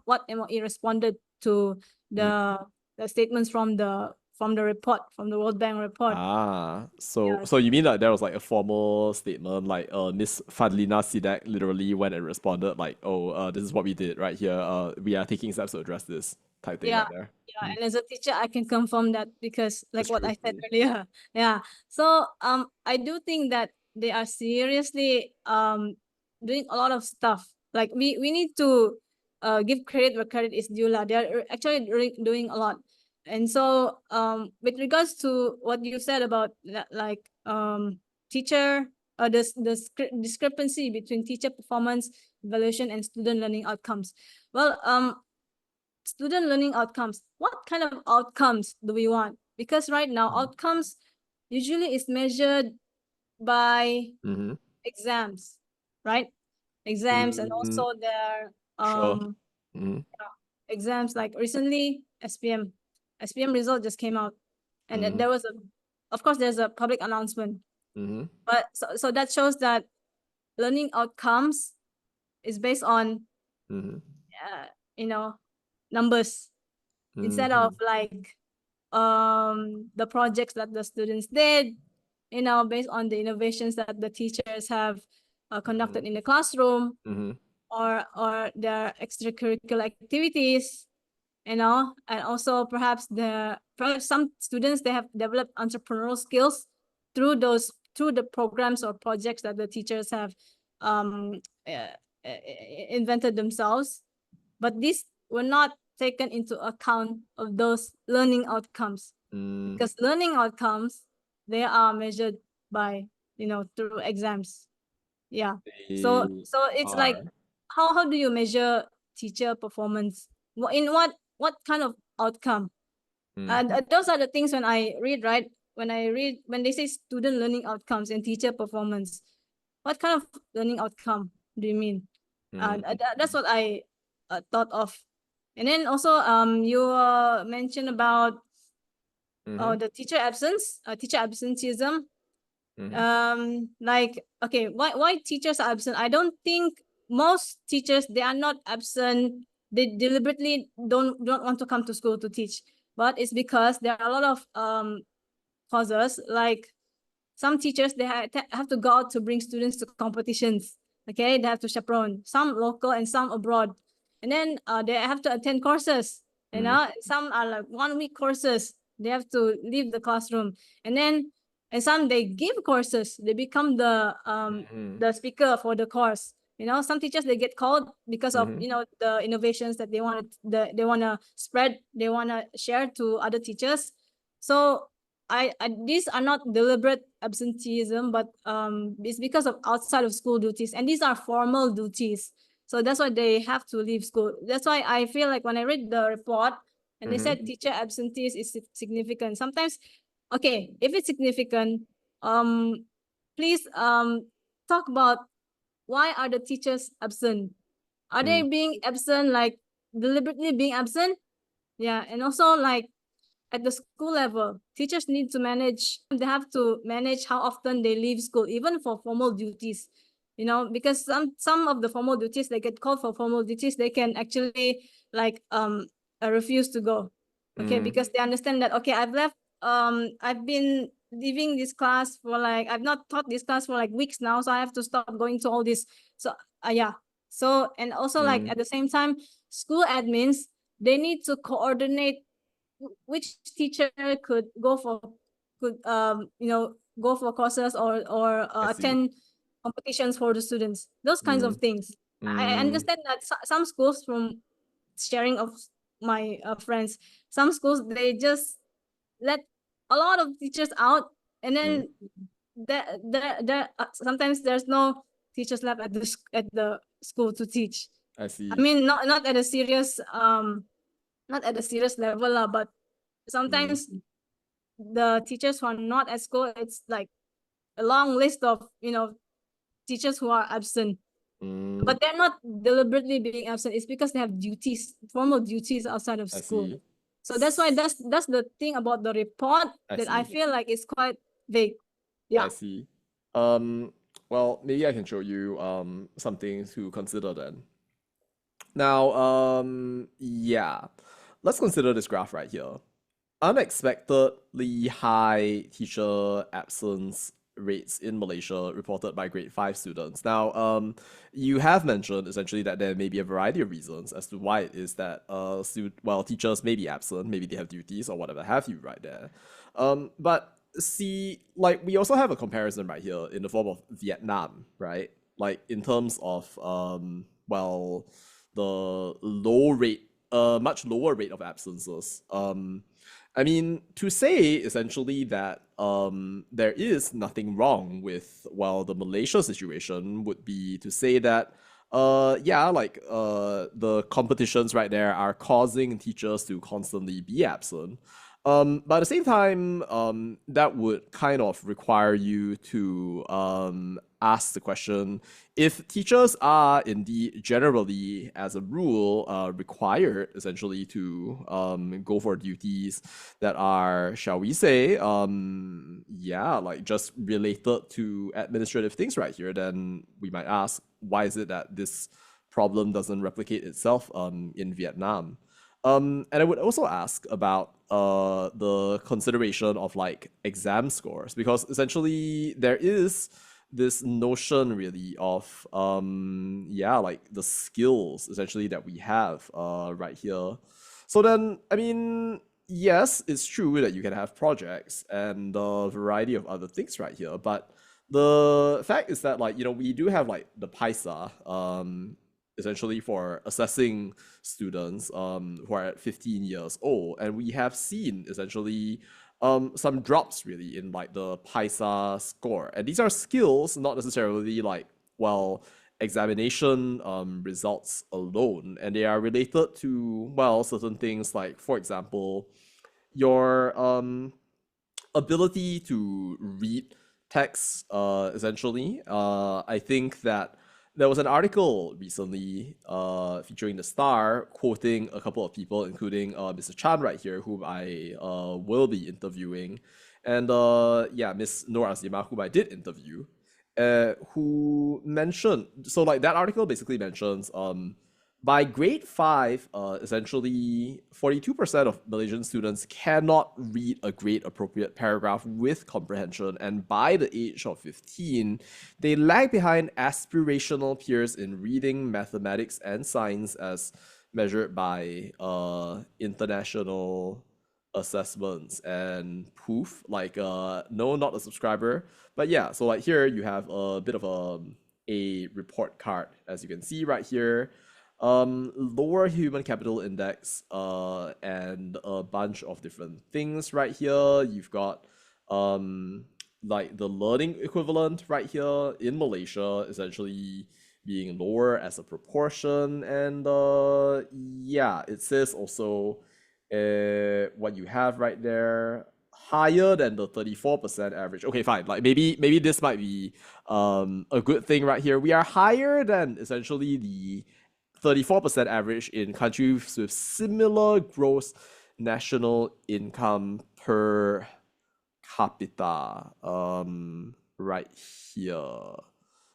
what MOE responded to the statements from the report, from the World Bank report. So Yes. so you mean that there was like a formal statement, like Miss Fadlina Sidak literally went and responded like, oh, this is what we did right here. We are taking steps to address this type thing Yeah, right there. yeah. And as a teacher, I can confirm that, because like That's what true. I said earlier. Yeah. So I do think that they are seriously doing a lot of stuff. Like we need to give credit where credit is due. They are actually doing a lot. And so with regards to what you said about that, like teacher the discrepancy between teacher performance evaluation and student learning outcomes. Well, student learning outcomes, what kind of outcomes do we want? Because right now outcomes usually is measured by exams, right? Exams, and Mm, also their sure. Mm, exams. Like recently SPM result just came out, and then there was of course there's a public announcement, but so that shows that learning outcomes is based on you know, numbers, instead of like the projects that the students did, you know, based on the innovations that the teachers have conducted in the classroom, or their extracurricular activities, you know. And also perhaps some students, they have developed entrepreneurial skills through the programs or projects that the teachers have um uh, invented themselves. But these were not taken into account of those learning outcomes, because learning outcomes, they are measured by, you know, through exams. Yeah. So they it's like, are. how do you measure teacher performance? In what kind of outcome? And those are the things when I read, right? When they say student learning outcomes and teacher performance, what kind of learning outcome do you mean? That's what I thought of. And then also you mentioned about the teacher absence, teacher absenteeism. Like, okay, why teachers are absent? I don't think most teachers, they are not absent, they deliberately don't want to come to school to teach, but it's because there are a lot of causes. Like some teachers, they have to go out to bring students to competitions. Okay, they have to chaperone, some local and some abroad. And then they have to attend courses, you know. Some are like 1 week courses, they have to leave the classroom. And some, they give courses, they become the speaker for the course. You know, some teachers, they get called because of, you know, the innovations that they want to spread, they want to share to other teachers. So these are not deliberate absenteeism, but it's because of outside of school duties, and these are formal duties. So that's why they have to leave school. That's why I feel like when I read the report and they said teacher absentees is significant. Sometimes, okay, if it's significant, please talk about why are the teachers absent? Are they being absent, like deliberately being absent? Yeah, and also like at the school level, teachers need to manage, they have to manage how often they leave school, even for formal duties, you know, because some of the formal duties, they get called for formal duties, they can actually like refuse to go. Okay, because they understand that, okay, I've been leaving this class for like, I've not taught this class for like weeks now, so I have to stop going to all this. So yeah. So, and also like at the same time, school admins, they need to coordinate which teacher could go for go for courses or attend competitions for the students, those kinds of things. I understand that some schools, from sharing of my friends, some schools, they just let a lot of teachers out, and then sometimes there's no teachers left at the school to teach. I see. I mean, not at a serious not at a serious level lah, but sometimes the teachers who are not at school, it's like a long list of, you know, teachers who are absent. But they're not deliberately being absent. It's because they have duties, formal duties outside of school. see. So that's why that's the thing about the report that I feel like it's quite vague. Yeah. I see. Well, maybe I can show you something to consider then. Now, yeah, let's consider this graph right here. Unexpectedly high teacher absence rates in Malaysia reported by grade 5 students. Now, you have mentioned essentially that there may be a variety of reasons as to why it is that teachers may be absent, maybe they have duties or whatever have you right there. But see, like we also have a comparison right here in the form of Vietnam, right? Like in terms of the much lower rate of absences. I mean, to say essentially that there is nothing wrong with, well, the Malaysia situation would be to say that the competitions right there are causing teachers to constantly be absent. But at the same time, that would kind of require you to ask the question, if teachers are indeed generally, as a rule, required essentially to go for duties that are, shall we say, like just related to administrative things right here, then we might ask, why is it that this problem doesn't replicate itself in Vietnam? And I would also ask about the consideration of like exam scores, because essentially there is this notion really of like the skills essentially that we have right here. So then, I mean, yes, it's true that you can have projects and a variety of other things right here, but the fact is that, like, you know, we do have like the PISA essentially for assessing students who are at 15 years old, and we have seen essentially some drops really in like the PISA score, and these are skills, not necessarily like, well, examination results alone, and they are related to, well, certain things like, for example, your ability to read text essentially. I think that there was an article recently featuring the Star quoting a couple of people, including Mr. Chan right here, whom I will be interviewing, and Miss Noor Azimah, whom I did interview, who mentioned, so like that article basically mentions by grade 5, essentially 42% of Malaysian students cannot read a grade appropriate paragraph with comprehension, and by the age of 15, they lag behind aspirational peers in reading, mathematics, and science as measured by international assessments. And poof, like no, not a subscriber, but yeah, so like here you have a bit of a report card, as you can see right here. Lower human capital index, and a bunch of different things right here. You've got like the learning equivalent right here in Malaysia essentially being lower as a proportion, and it says also what you have right there. higher than the 34% average. Okay, fine. Like maybe this might be a good thing right here. We are higher than essentially the 34% average in countries with similar gross national income per capita. Right here.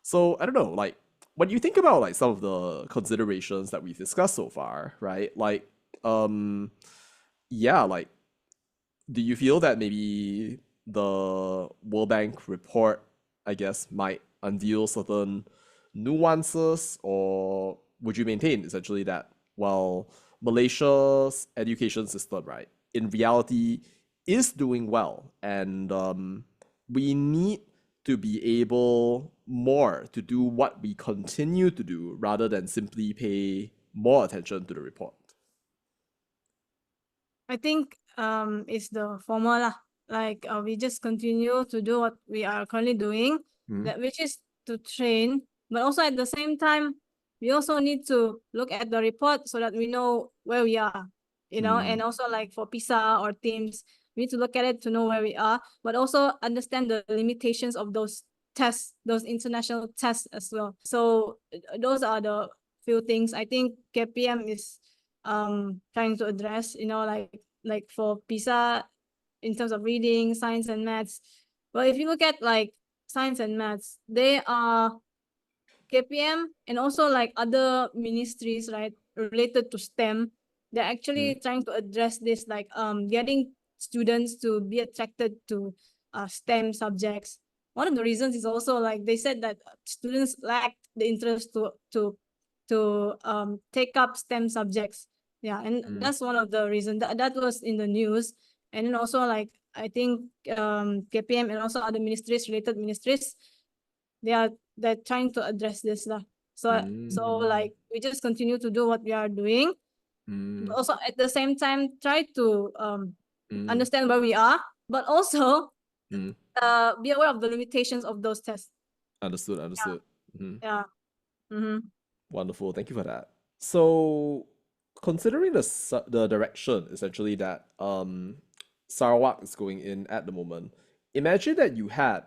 So I don't know, like when you think about like some of the considerations that we've discussed so far, right? Like yeah, like do you feel that maybe the World Bank report, I guess, might unveil certain nuances, or would you maintain essentially that while Malaysia's education system, right, in reality is doing well, and we need to be able more to do what we continue to do rather than simply pay more attention to the report? I think it's the former lah. Like we just continue to do what we are currently doing, that which is to train, but also at the same time, we also need to look at the report so that we know where we are, you know, and also like for PISA or teams, we need to look at it to know where we are, but also understand the limitations of those tests, those international tests as well. So those are the few things I think KPM is trying to address, you know, like for PISA in terms of reading, science and maths. Well, if you look at like science and maths, they are KPM and also like other ministries, right, related to STEM. They're actually trying to address this, like getting students to be attracted to STEM subjects. One of the reasons is also like they said that students lack the interest to take up STEM subjects. Yeah, and that's one of the reasons that was in the news. And then also like I think KPM and also other ministries, related ministries, they're trying to address this lah. So like we just continue to do what we are doing, but also at the same time try to understand where we are, but also be aware of the limitations of those tests. Understood, understood. Yeah. Wonderful. Thank you for that. So, considering the direction essentially that Sarawak is going in at the moment, imagine that you had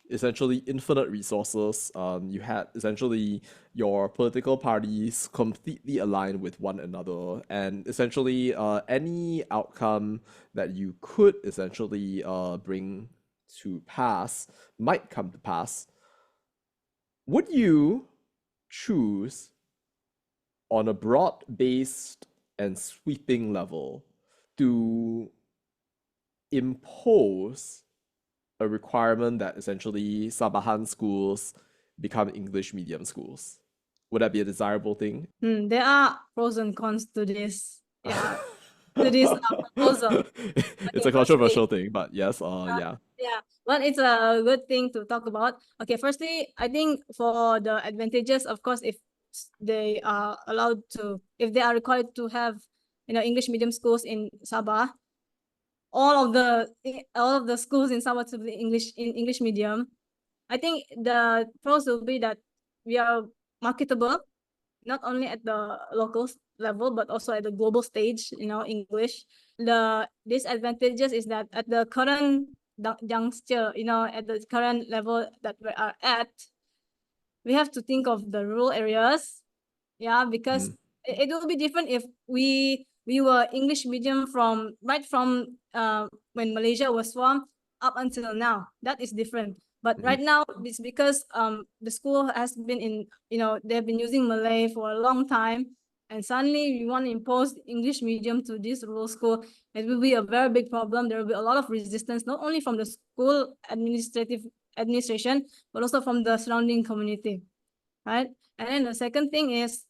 essentially infinite resources. You had essentially your political parties completely aligned with one another, and essentially any outcome that you could essentially bring to pass might come to pass. Would you choose on a broad-based and sweeping level to impose a requirement that essentially Sabahan schools become English medium schools? Would that be a desirable thing? There are pros and cons to this. Yeah, to this proposal. It's Okay, a controversial thing, but yes, yeah. Yeah, but it's a good thing to talk about. Okay, firstly, I think for the advantages, of course, if they are allowed to, if they are required to have, you know, English medium schools in Sabah, all of the schools in Sabah to be English medium, I think the pros will be that we are marketable, not only at the local level, but also at the global stage, you know, English. The disadvantages is that at the current juncture, you know, at the current level that we are at, we have to think of the rural areas. Yeah, because it will be different if we were English medium from right from when Malaysia was formed up until now. That is different. But right now it's because the school has been in, you know, they've been using Malay for a long time, and suddenly we want to impose English medium to this rural school. It will be a very big problem. There will be a lot of resistance, not only from the school administration, but also from the surrounding community, right? And then the second thing is,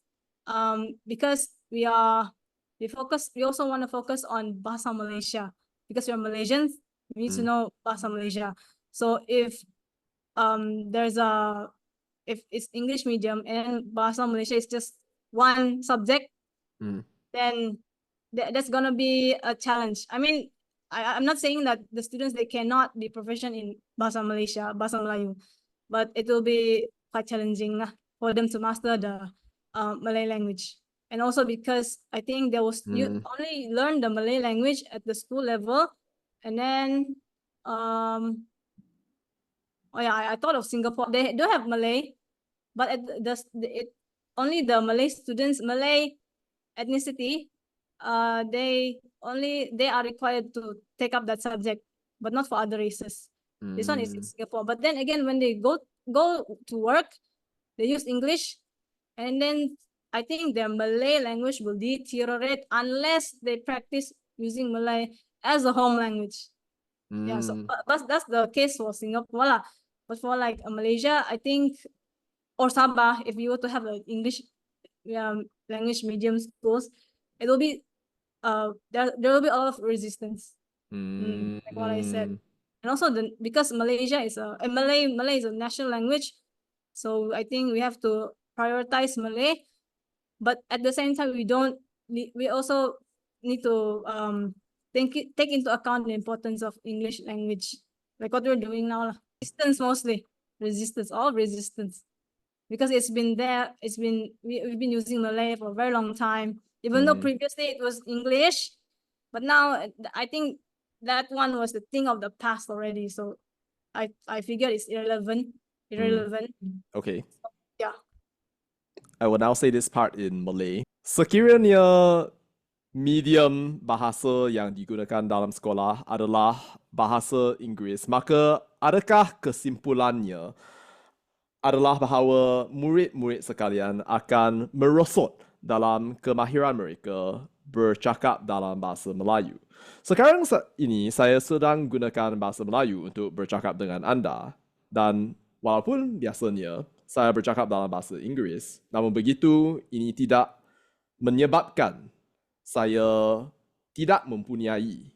because we also want to focus on Bahasa Malaysia, because we're Malaysians, we need to know Bahasa Malaysia. So if if it's English medium and Bahasa Malaysia is just one subject, then that's gonna be a challenge. I mean, I'm not saying that the students, they cannot be proficient in Bahasa Malaysia, Bahasa Melayu, but it will be quite challenging for them to master the Malay language. And also because I think you only learn the Malay language at the school level And then, oh yeah, I thought of Singapore. They do have Malay, but only the Malay students, Malay ethnicity, they are required to take up that subject, but not for other races. This one is in Singapore. But then again, when they go to work, they use English, and then I think their Malay language will deteriorate unless they practice using Malay as a home language. Yeah, so but that's the case for Singapore lah. But for like Malaysia, I think, or Sabah, if you were to have an English language medium schools, it will be there will be a lot of resistance. Like what I said. And also because Malaysia is Malay is a national language, so I think we have to prioritize Malay, but at the same time we also need to take into account the importance of English language, like what we're doing now lah. All resistance, because it's been there. We've been using Malay for a very long time, even though previously it was English, but now I think that one was the thing of the past already. So I figured it's irrelevant. Okay. Yeah. I will now say this part in Malay. Sekiranya medium bahasa yang digunakan dalam sekolah adalah bahasa Inggeris, maka adakah kesimpulannya adalah bahawa murid-murid sekalian akan merosot dalam kemahiran mereka bercakap dalam bahasa Melayu? Sekarang ini saya sedang gunakan bahasa Melayu untuk bercakap dengan anda, dan walaupun biasanya saya bercakap dalam bahasa Inggeris, namun begitu ini tidak menyebabkan saya tidak mempunyai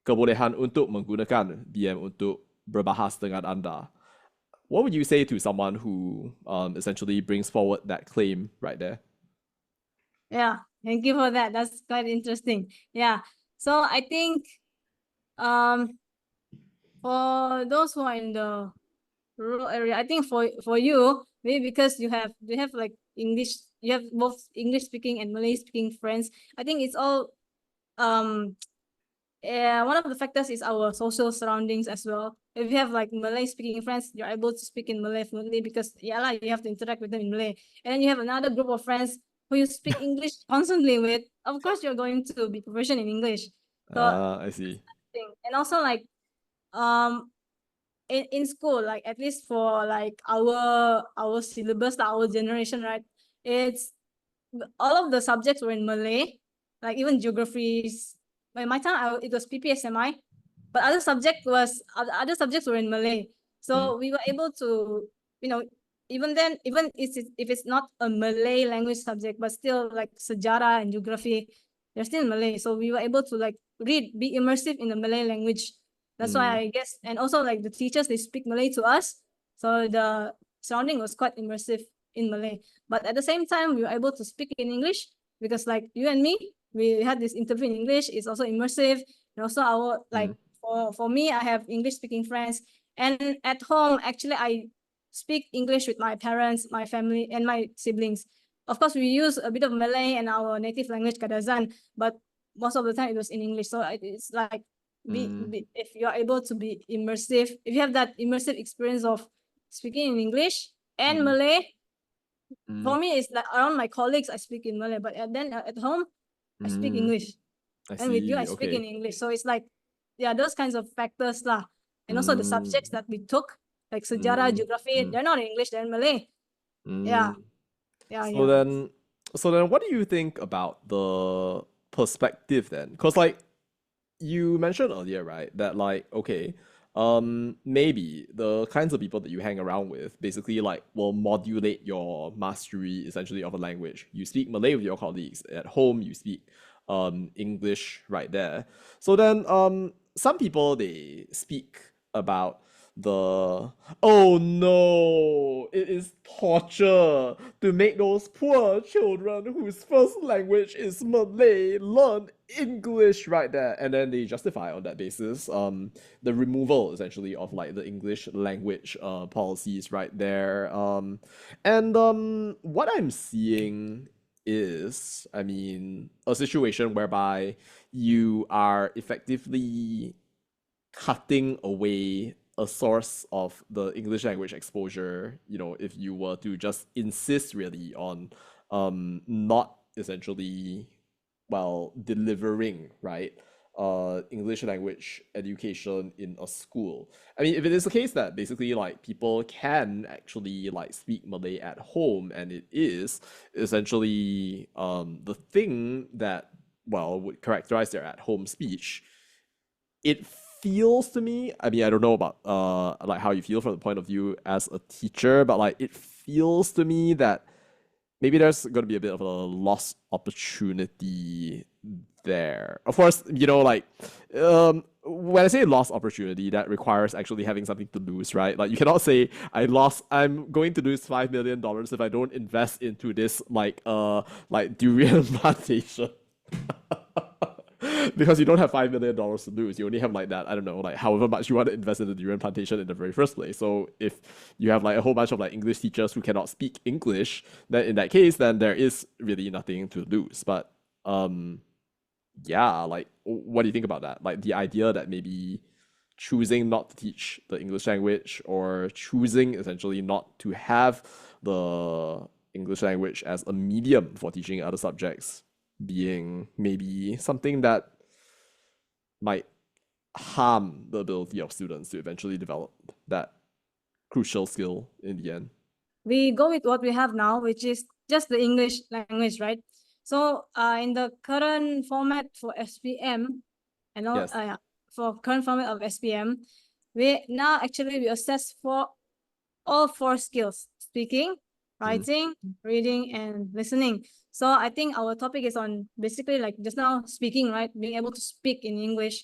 kebolehan untuk menggunakan BM untuk berbahas dengan anda. What would you say to someone who essentially brings forward that claim right there? Yeah, thank you for that. That's quite interesting. Yeah. So I think for those who are in the rural area, I think for you, maybe because you have like English, you have both English speaking and Malay speaking friends. I think it's all one of the factors is our social surroundings as well. If you have like Malay speaking friends, you're able to speak in Malay fluently because you have to interact with them in Malay. And then you have another group of friends who you speak English constantly with. Of course, you're going to be proficient in English. So I see. and also like in school, like at least for like our syllabus, our generation, right? It's all of the subjects were in Malay, like even geographies. By my time, it was PPSMI, but other subjects were in Malay. So we were able to, even then, even if it's not a Malay language subject, but still like sejarah and geography, they're still in Malay. So we were able to like be immersive in the Malay language. That's why I guess, and also like the teachers, they speak Malay to us. So the surrounding was quite immersive in Malay. But at the same time, we were able to speak in English because like you and me, we had this interview in English. It's also immersive. And also our like for me, I have English speaking friends. And at home, actually, I speak English with my parents, my family, and my siblings. Of course, we use a bit of Malay and our native language, Kadazan, but most of the time it was in English. So it's like if you're able to be immersive, if you have that immersive experience of speaking in English and Malay, for me it's like around my colleagues I speak in Malay, but then at home I speak English. And with you I speak in English. So it's like those kinds of factors lah. And also the subjects that we took, like sejarah, geography, they're not in English, they're in Malay. So then what do you think about the perspective then? Because like you mentioned earlier, right, that like, okay, maybe the kinds of people that you hang around with basically like will modulate your mastery essentially of a language. You speak Malay with your colleagues. At home, you speak English right there. So then some people, they speak about oh no, it is torture to make those poor children whose first language is Malay learn English right there, and then they justify on that basis the removal essentially of like the English language policies right there, and what I'm seeing is, I mean, a situation whereby you are effectively cutting away a source of the English language exposure, you know, if you were to just insist really on not essentially, well, delivering, right, English language education in a school. I mean, if it is the case that basically like people can actually like speak Malay at home, and it is essentially the thing that, well, would characterize their at home speech, it feels to me, I mean, I don't know about like how you feel from the point of view as a teacher, but like it feels to me that maybe there's going to be a bit of a lost opportunity there. Of course, you know, like when I say lost opportunity, that requires actually having something to lose, right? Like you cannot say I'm going to lose $5 million if I don't invest into this like durian plantation. Because you don't have $5 million to lose. You only have like that, I don't know, like however much you want to invest in the durian plantation in the very first place. So if you have like a whole bunch of like English teachers who cannot speak English, then in that case, then there is really nothing to lose. But yeah, like what do you think about that? Like the idea that maybe choosing not to teach the English language, or choosing essentially not to have the English language as a medium for teaching other subjects, being maybe something that might harm the ability of students to eventually develop that crucial skill in the end. We go with what we have now, which is just the English language, right? So in the current format for SPM, and all, Yes. for current format of SPM, we assess for all 4 skills: speaking, writing, reading, and listening. So I think our topic is on basically like just now speaking, right? Being able to speak in English,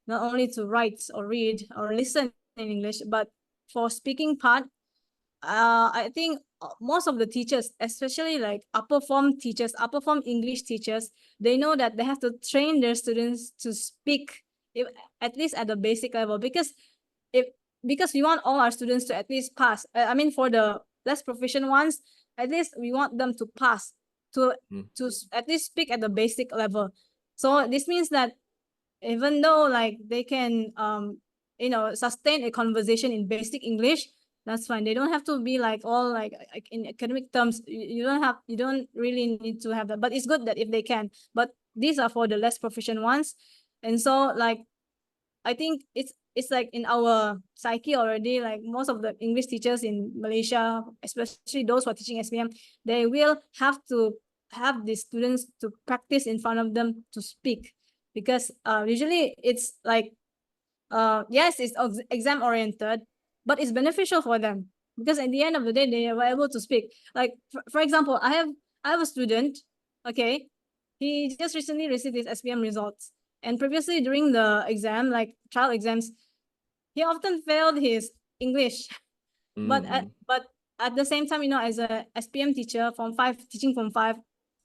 not only to write or read or listen in English, but for speaking part, I think most of the teachers, especially like upper form English teachers, they know that they have to train their students to speak, at least at the basic level, because we want all our students to at least pass. I mean, for the less proficient ones, at least we want them to pass, to at least speak at the basic level. So this means that even though like they can sustain a conversation in basic English, that's fine. They don't have to be like all like in academic terms. You don't really need to have that, but it's good that if they can. But these are for the less proficient ones. And so like I think it's like in our psyche already, like most of the English teachers in Malaysia, especially those who are teaching SPM, they will have to have the students to practice in front of them to speak, because usually it's like yes, it's exam oriented, but it's beneficial for them, because at the end of the day they were able to speak. Like for example, I have a student, okay, he just recently received his SPM results, and previously during the exam, like trial exams, he often failed his English. But at the same time, as a SPM teacher, teaching Form 5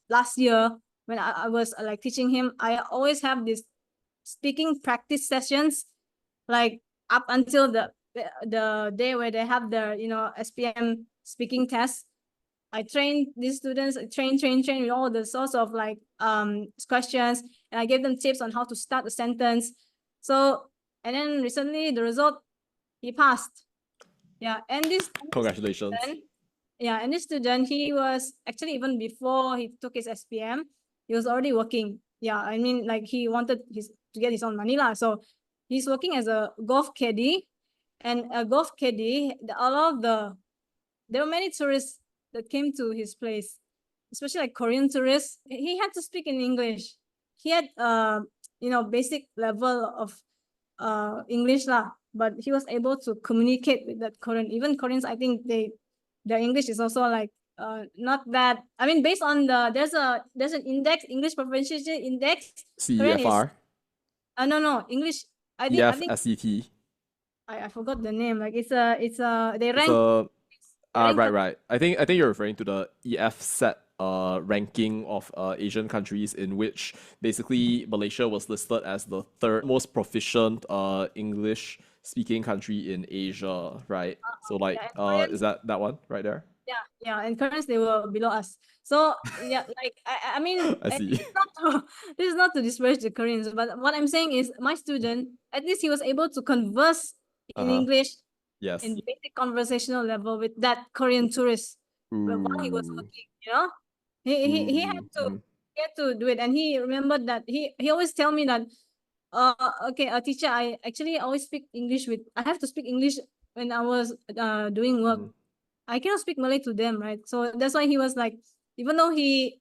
last year, when I was like teaching him, I always have this speaking practice sessions, like up until the day where they have their SPM speaking test. I train these students, train with all the sorts of like questions, and I gave them tips on how to start a sentence. So, and then recently the result, he passed. Yeah, and Congratulations. And this student, he was actually, even before he took his SPM, he was already working. Yeah, I mean, like he wanted to get his own money lah. So he's working as a golf caddy, and a golf caddy, there were many tourists that came to his place, especially like Korean tourists. He had to speak in English. He had basic level of English lah, but he was able to communicate with that Korean. Even Koreans, I think their English is also like not that. I mean, based on there's an index, English proficiency index. CEFR. No, English. I think EFSET. I forgot the name. Like they rank. Right. I think you're referring to the EFSET ranking of Asian countries, in which basically Malaysia was listed as the 3rd most proficient English speaking country in Asia, right? So like Yeah, is that one right there? Yeah, Yeah, and Koreans, they were below us. So yeah, like I mean, I see. this is not to disparage the Koreans, but what I'm saying is my student, at least he was able to converse in Uh-huh. English Yes. in basic conversational level with that Korean tourist while he was Ooh. working, you know? He had Ooh. to do it, and he remembered that he always tell me that okay, teacher, I actually always speak English with I have to speak English when I was doing work. Mhm. I cannot speak Malay to them, right? So that's why he was like, even though he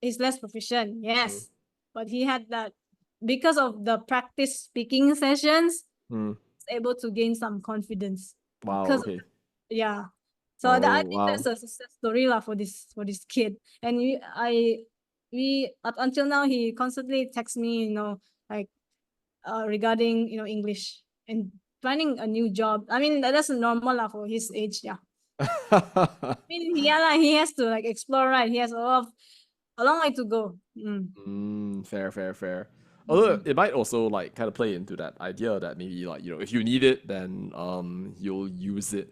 is less proficient, Mm. yes, but he had that because of the practice speaking sessions, Mm. was able to gain some confidence Wow, because of okay. yeah. So I Oh, think wow. that's a success story lah for this kid. And we up until now he constantly texts me, like regarding English and finding a new job. I mean that's normal lah for his age. Yeah. I mean yeah lah, he has to like explore, right? He has a long way to go. Fair, fair, fair. Although Mm. it might also like kind of play into that idea that maybe like, if you need it, then you'll use it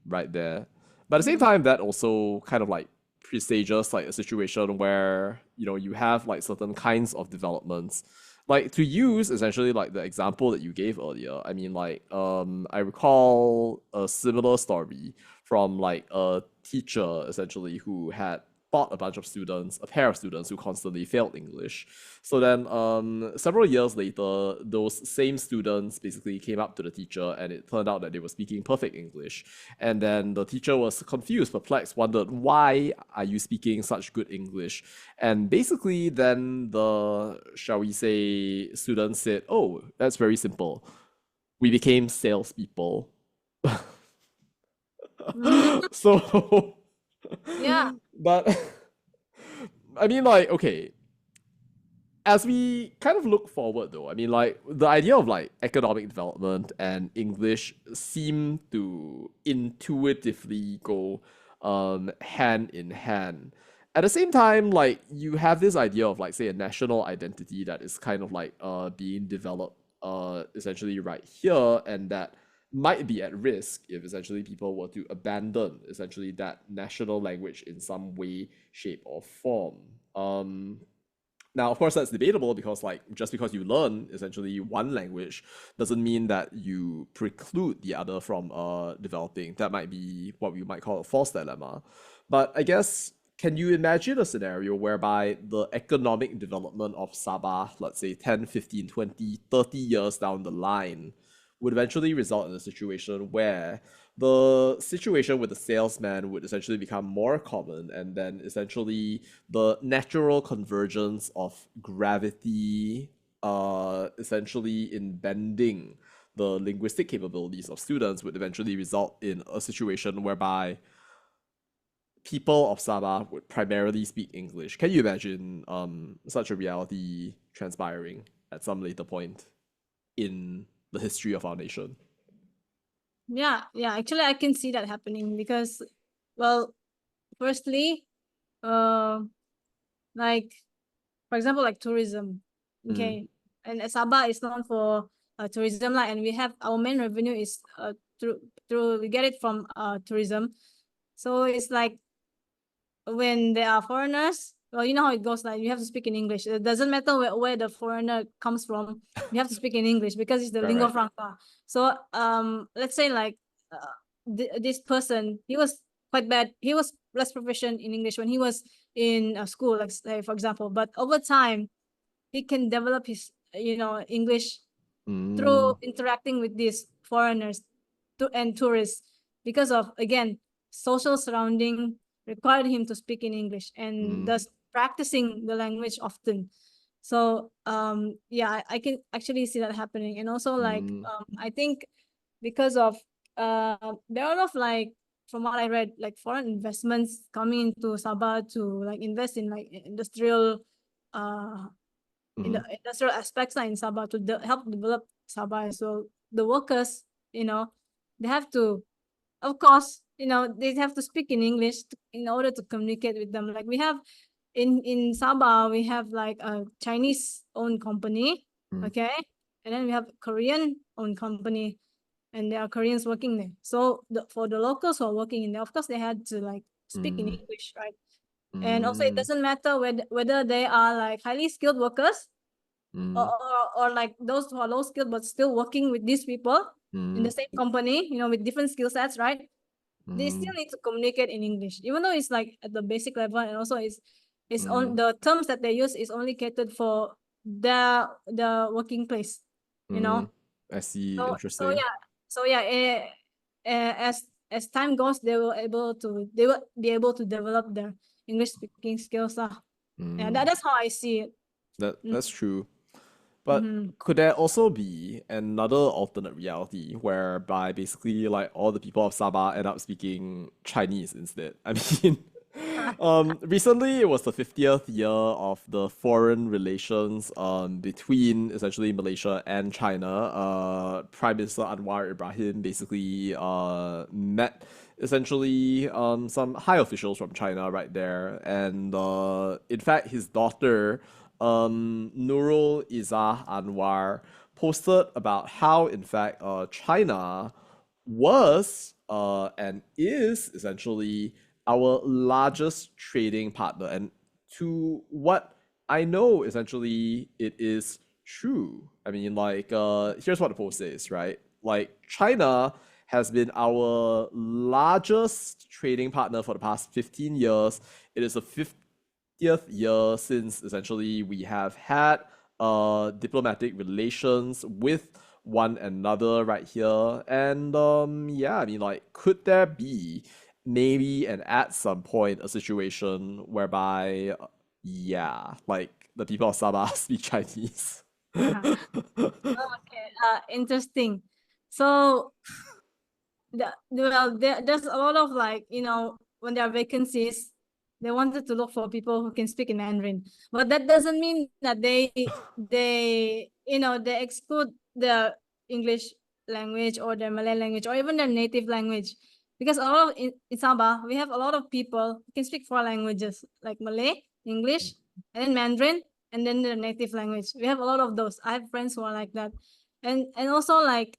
right there. But at the same Mm. time, that also kind of like presages like a situation where, you have like certain kinds of developments. Like to use essentially like the example that you gave earlier. I mean like I recall a similar story from like a teacher essentially who had taught a pair of students who constantly failed English. So then, several years later, those same students basically came up to the teacher, and it turned out that they were speaking perfect English. And then the teacher was confused, perplexed, wondered, why are you speaking such good English? And basically, then shall we say, students said, oh, that's very simple. We became salespeople. So, Yeah. but I mean, like, okay, as we kind of look forward though, I mean, like, the idea of like economic development and English seem to intuitively go hand in hand. At the same time, like, you have this idea of like, say, a national identity that is kind of like being developed essentially right here, and that might be at risk if essentially people were to abandon essentially that national language in some way, shape, or form. Now, of course, that's debatable because, like, just because you learn essentially one language doesn't mean that you preclude the other from developing. That might be what we might call a false dilemma. But I guess, can you imagine a scenario whereby the economic development of Sabah, let's say 10, 15, 20, 30 years down the line, would eventually result in a situation where the situation with the salesman would essentially become more common, and then essentially the natural convergence of gravity essentially in bending the linguistic capabilities of students would eventually result in a situation whereby people of Sabah would primarily speak English. Can you imagine such a reality transpiring at some later point in the history of our nation? Yeah, actually I can see that happening because, well, firstly, like for example, like tourism. Mm, Okay. And Sabah is known for tourism, like, and we have our main revenue is through we get it from tourism. So it's like when there are foreigners, well, you know how it goes, like you have to speak in English. It doesn't matter where the foreigner comes from, you have to speak in English because it's the right, lingua right. franca. So let's say like this person, he was quite bad. He was less proficient in English when he was in school, like say, for example. But over time, he can develop his English through Mm, interacting with these foreigners and tourists because of, again, social surrounding required him to speak in English and mm, thus practicing the language often. So yeah, I can actually see that happening. And also like mm, I think because of there are a lot of, like, from what I read, like foreign investments coming into Sabah to like invest in like industrial in the mm, industrial aspects in Sabah to help develop Sabah. So the workers, they have to, of course, they have to speak in English in order to communicate with them. Like we have in Sabah, we have like a Chinese owned company, mm, okay, and then we have Korean owned company, and there are Koreans working there. So for the locals who are working in there, of course they had to like speak in English, right? And also it doesn't matter whether they are like highly skilled workers or like those who are low skilled but still working with these people in the same company, you know, with different skill sets, right? They still need to communicate in English, even though it's like at the basic level, and also it's on the terms that they use is only catered for the working place, you know. I see. So Interesting. as time goes, they will be able to develop their English speaking skills. Yeah, that's how I see it. That's true. But could there also be another alternate reality whereby basically like all the people of Sabah end up speaking Chinese instead? I mean, recently it was the 50th year of the foreign relations between essentially Malaysia and China. Prime Minister Anwar Ibrahim basically met essentially some high officials from China right there, and in fact his daughter Nurul Izzah Anwar posted about how, in fact, China was and is essentially our largest trading partner. And to what I know, essentially, it is true. I mean, like, here's what the post says, right? Like, China has been our largest trading partner for the past 15 years. It is the 50th year since essentially we have had diplomatic relations with one another right here. And yeah, I mean, like, could there be maybe and at some point a situation whereby yeah, like the people of Sabah speak Chinese? Okay, interesting. So there's a lot of like, you know, when there are vacancies, they wanted to look for people who can speak in Mandarin, but that doesn't mean that they you know, they exclude the English language or their Malay language or even their native language, because a lot of in Sabah we have a lot of people who can speak four languages like Malay, English, and then Mandarin, and then the native language. We have a lot of those. I have friends who are like that, and also like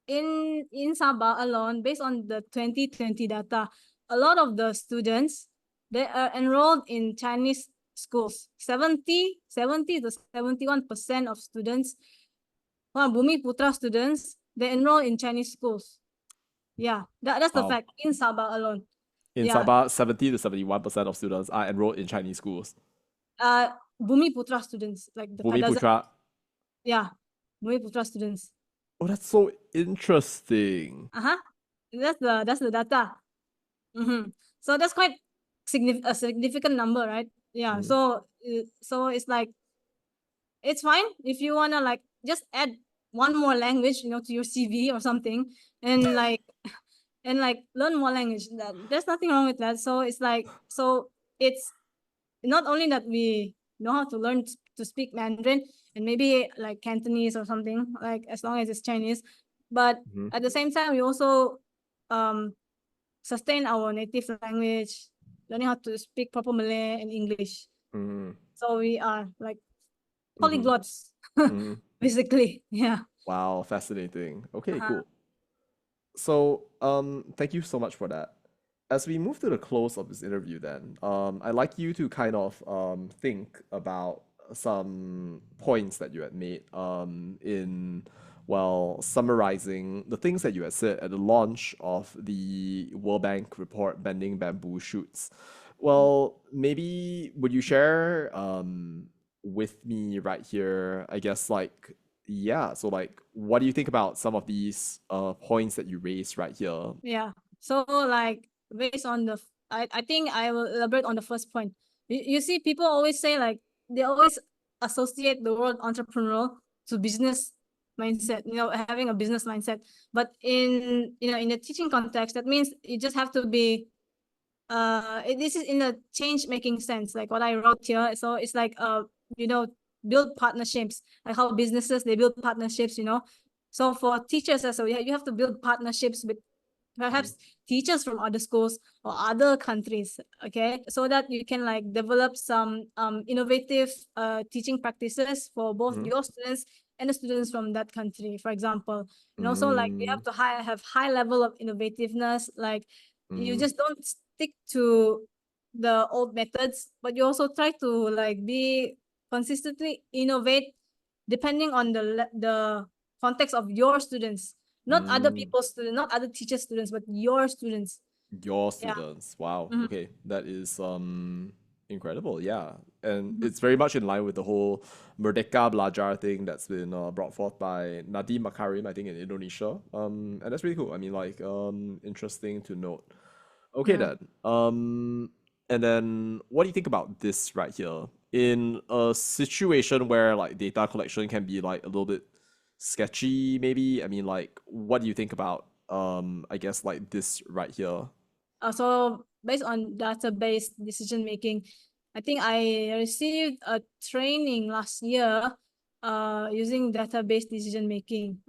in Sabah alone, based on the 2020 data, a lot of the students, they are enrolled in Chinese schools. 70 to 71% of students, Bumi Putra students, they enroll in Chinese schools. Yeah, that's the Wow. fact in Sabah alone. In Yeah. Sabah, 70 to 71% of students are enrolled in Chinese schools. Bumi Putra students, like the Bumi Putra. Yeah, Bumi Putra students. Oh, that's so interesting. That's the data. So that's quite a significant number, right? Yeah. So it's like, it's fine if you wanna like just add one more language, you know, to your CV or something, and like learn more language. There's nothing wrong with that. So it's like, so it's not only that we know how to learn to speak Mandarin and maybe like Cantonese or something, like as long as it's Chinese, but at the same time we also sustain our native language, learning how to speak proper Malay and English. So we are like polyglots, basically. Yeah. Wow, fascinating. Okay, cool. So, thank you so much for that. As we move to the close of this interview, then, I'd like you to kind of think about some points that you had made in, well, summarizing the things that you had said at the launch of the World Bank report, Bending Bamboo Shoots. Well, maybe would you share with me right here, I guess, like, yeah, so like, what do you think about some of these points that you raised right here? Yeah. So like based on I think I will elaborate on the first point. You see, people always say like they always associate the word entrepreneurial to business mindset, you know, having a business mindset. But in, you know, in the teaching context, that means you just have to be this is in a change making sense, like what I wrote here. So it's like you know, build partnerships, like how businesses they build partnerships, you know. So for teachers also, you have to build partnerships with perhaps teachers from other schools or other countries, okay, so that you can like develop some innovative teaching practices for both your students and the students from that country, for example. And also like you have to have high level of innovativeness. Like you just don't stick to the old methods, but you also try to like be consistently innovate depending on the context of your students, not other people's students, not other teachers' students, but your students. Your Yeah. students. Wow. Mhm. Okay. That is incredible. Yeah. And it's very much in line with the whole Merdeka Belajar thing that's been brought forth by Nadiem Makarim, I think, in Indonesia. And that's really cool. I mean, like, interesting to note. Okay, Yeah. then. And then what do you think about this right here? In a situation where like data collection can be like a little bit sketchy, maybe. I mean, like, what do you think about I guess like this right here? So based on database decision making, I think I received a training last year using database decision making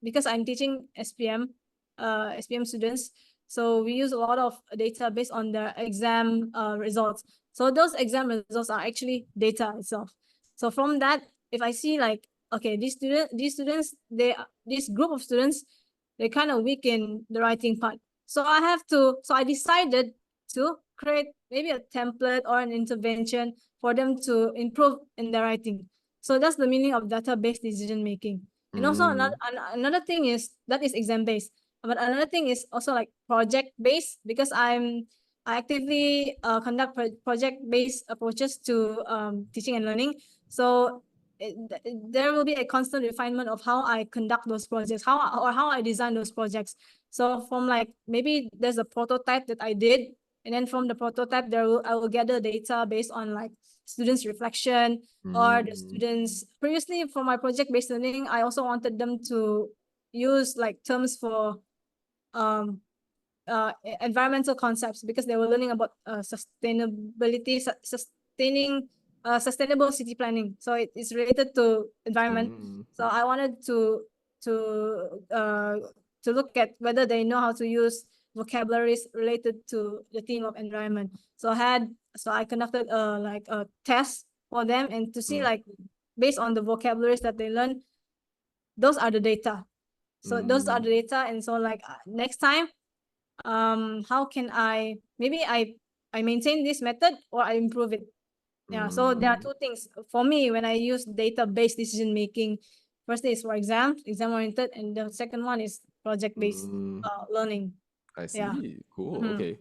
because I'm teaching SPM students. So we use a lot of data based on their exam results. So those exam results are actually data itself. So from that, if I see like, okay, this group of students, they're kind of weak in the writing part. So I decided to create maybe a template or an intervention for them to improve in their writing. So that's the meaning of database decision making. And also another thing is that is exam based. But another thing is also like project based, because I actively conduct project based approaches to teaching and learning. So there will be a constant refinement of how I conduct those projects, how I design those projects. So from like maybe there's a prototype that I did, and then from the prototype I will gather data based on like students' reflection or the students. Previously for my project-based learning, I also wanted them to use like terms for um environmental concepts, because they were learning about sustainability, sustainable city planning. So it is related to environment. So I wanted to uh, to look at whether they know how to use vocabularies related to the theme of environment. So I conducted like a test for them, and to see like based on the vocabularies that they learn, those are the data. So those are the data, and so like next time, how can maybe I maintain this method or I improve it. Yeah, so there are two things for me when I use data-based decision making. First is for exam oriented, and the second one is project-based learning. I Yeah. see. Cool. Okay.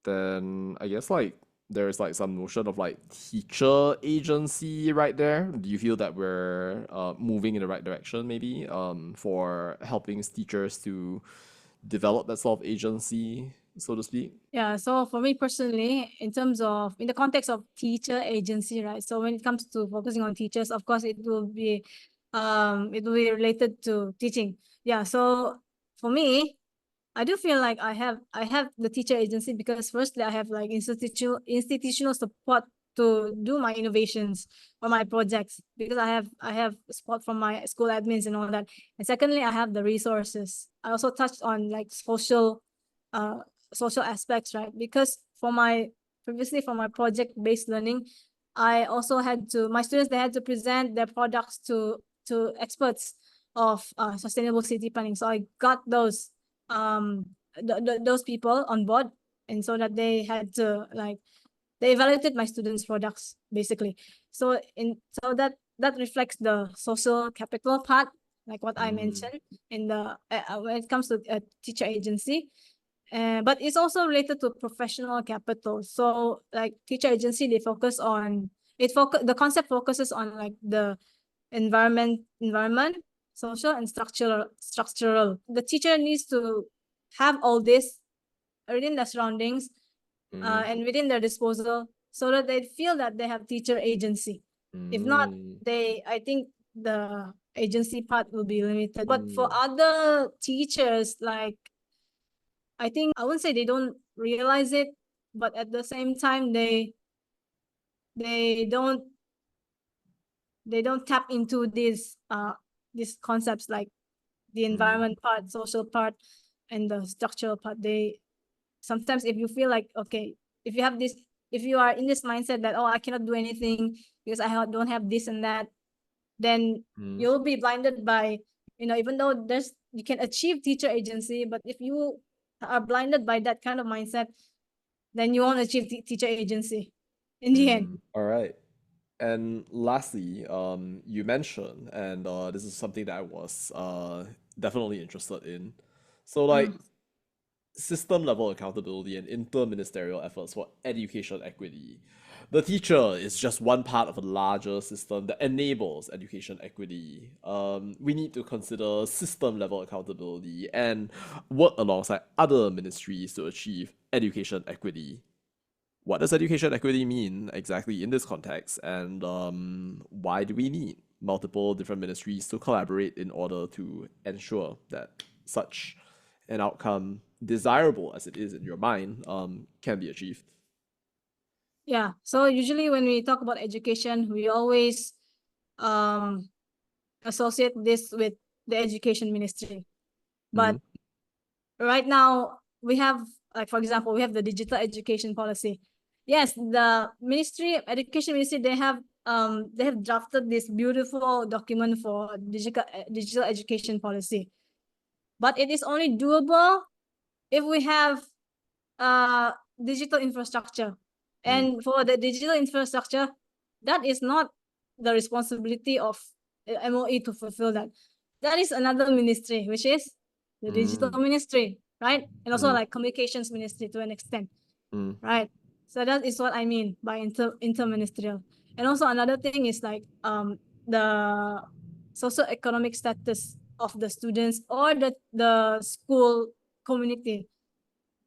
Then I guess like there's like some notion of like teacher agency right there. Do you feel that we're moving in the right direction maybe for helping teachers to develop that sort of agency, so to speak? Yeah, so for me personally, in the context of teacher agency, right? So when it comes to focusing on teachers, of course, it will be related to teaching. Yeah, so for me, I do feel like I have the teacher agency because firstly, I have like institutional support to do my innovations or my projects, because I have support from my school admins and all that. And secondly, I have the resources. I also touched on like uh social aspects, right? Because previously for my project-based learning, I also had to my students, they had to present their products to experts of sustainable city planning. So I got those those people on board, and so that they had to like they evaluated my students' products basically. So that reflects the social capital part, like what I mentioned in the when it comes to a teacher agency. But it's also related to professional capital. So like teacher agency, they focus on the concept focuses on like the environment, social and structural. The teacher needs to have all this within the surroundings and within their disposal, so that they feel that they have teacher agency. If not, I think the agency part will be limited. But for other teachers, like I think I wouldn't say they don't realize it, but at the same time they don't tap into these concepts like the environment part, social part, and the structural part. They sometimes, if you feel like, okay, if you are in this mindset that, oh, I cannot do anything because don't have this and that, then Mm. you'll be blinded by, even though you can achieve teacher agency, but if you are blinded by that kind of mindset, then you won't achieve teacher agency in the end. All right. And lastly, you mentioned, and this is something that I was definitely interested in. So, like, Mm. system level accountability and inter-ministerial efforts for education equity. The teacher is just one part of a larger system that enables education equity. We need to consider system level accountability and work alongside other ministries to achieve education equity. What does education equity mean exactly in this context, and why do we need multiple different ministries to collaborate in order to ensure that such an outcome, desirable as it is in your mind, can be achieved? Yeah. So usually when we talk about education, we always um associate this with the education ministry. But right now we have, like, for example, we have the digital education policy. Yes, the education ministry, they have drafted this beautiful document for digital education policy, but it is only doable if we have digital infrastructure. And for the digital infrastructure, that is not the responsibility of MOE to fulfill that. That is another ministry, which is the digital Mm, ministry, right? And also mm, like communications ministry to an extent, mm, right? So that is what I mean by interministerial. And also another thing is like the socioeconomic status of the students or the school community.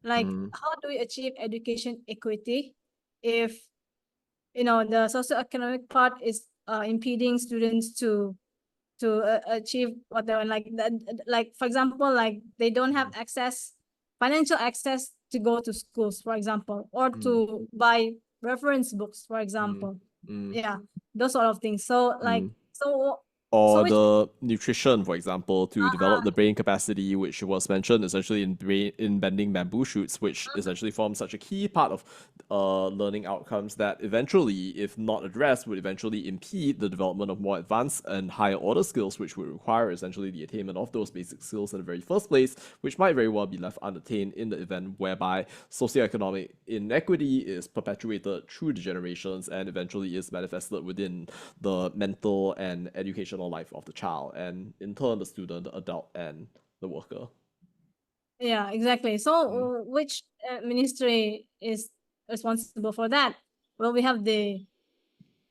Like, mm, how do we achieve education equity if the socioeconomic part is impeding students to achieve what they want? Like for example, like they don't have financial access to go to schools, for example, or mm, to buy reference books, for mm, example. mm, Yeah, those sort of things. So like mm. so Or which the nutrition, for example, to develop uh, the brain capacity, which was mentioned essentially in bending bamboo shoots, which essentially forms such a key part of learning outcomes that eventually, if not addressed, would eventually impede the development of more advanced and higher order skills, which would require essentially the attainment of those basic skills in the very first place, which might very well be left unattained in the event whereby socioeconomic inequity is perpetuated through the generations and eventually is manifested within the mental and educational life of the child, and in turn, the student, the adult, and the worker. yeah, exactly. So which ministry is responsible for that? Well, we have the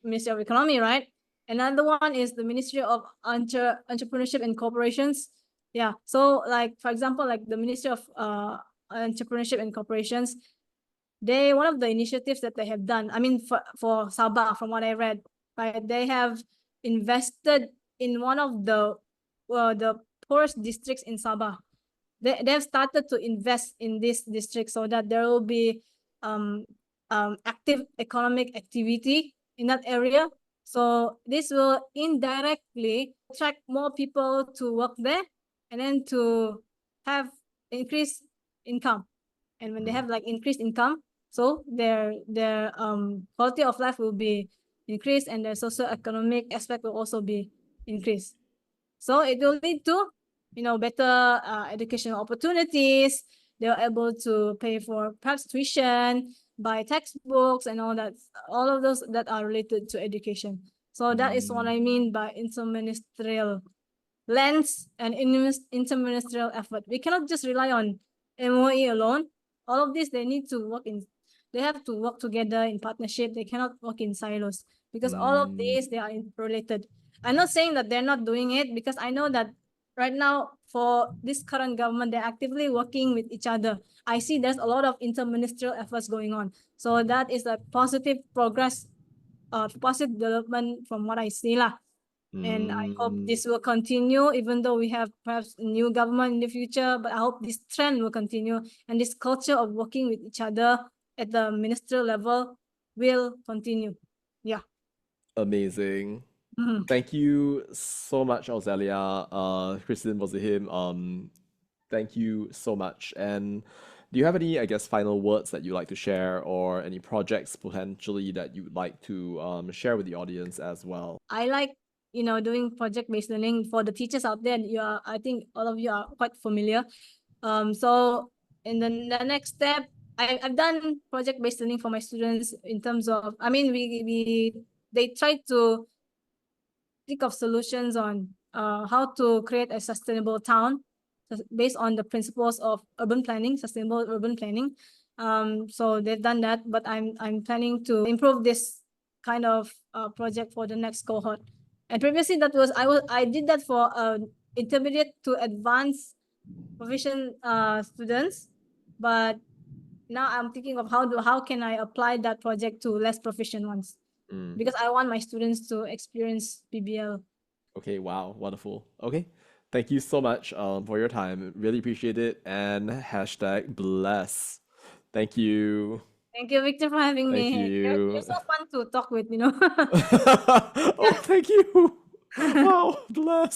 Ministry of Economy, right? Another one is the Ministry of Entrepreneurship and Corporations. Yeah. So like, for example, like the Ministry of Entrepreneurship and Corporations, one of the initiatives that they have done, I mean, for Sabah, from what I read, right, they have invested in one of the poorest districts in Sabah. They've started to invest in this district so that there will be um, active economic activity in that area. So this will indirectly attract more people to work there and then to have increased income. And when they have like increased income, so their quality of life will be increased and their socio-economic aspect will also be increased. So it will lead to, better educational opportunities. They're able to pay for perhaps tuition, buy textbooks, and all of those that are related to education. So that is what I mean by interministerial lens and interministerial effort. We cannot just rely on MOE alone. All of this, they have to work together in partnership. They cannot work in silos because all of these, they are related. I'm not saying that they're not doing it, because I know that right now for this current government, they're actively working with each other. I see there's a lot of interministerial efforts going on. So that is a positive progress, positive development from what I see lah. And I hope Mm, this will continue, even though we have perhaps a new government in the future. But I hope this trend will continue, and this culture of working with each other at the ministerial level will continue. Yeah. amazing. Mhm. Thank you so much, Auzellea, Kristin Mozihim. Thank you so much. And do you have any, I guess, final words that you'd like to share, or any projects potentially that you would like to share with the audience as well? I like doing project-based learning. For the teachers out there, I think all of you are quite familiar. So in the next step, I've done project-based learning for my students in terms of, I mean, they try to think of solutions on how to create a sustainable town based on the principles of urban planning, sustainable urban planning. So they've done that, but I'm planning to improve this kind of project for the next cohort. And previously I did that for intermediate to advanced proficient students, but now I'm thinking of how can I apply that project to less proficient ones, because I want my students to experience PBL. Okay, wow, wonderful. Okay, thank you so much for your time. Really appreciate it. And hashtag bless. Thank you. Thank you, Victor, for having Thank me. You're you. so fun to talk with, Oh, thank you. Wow, bless.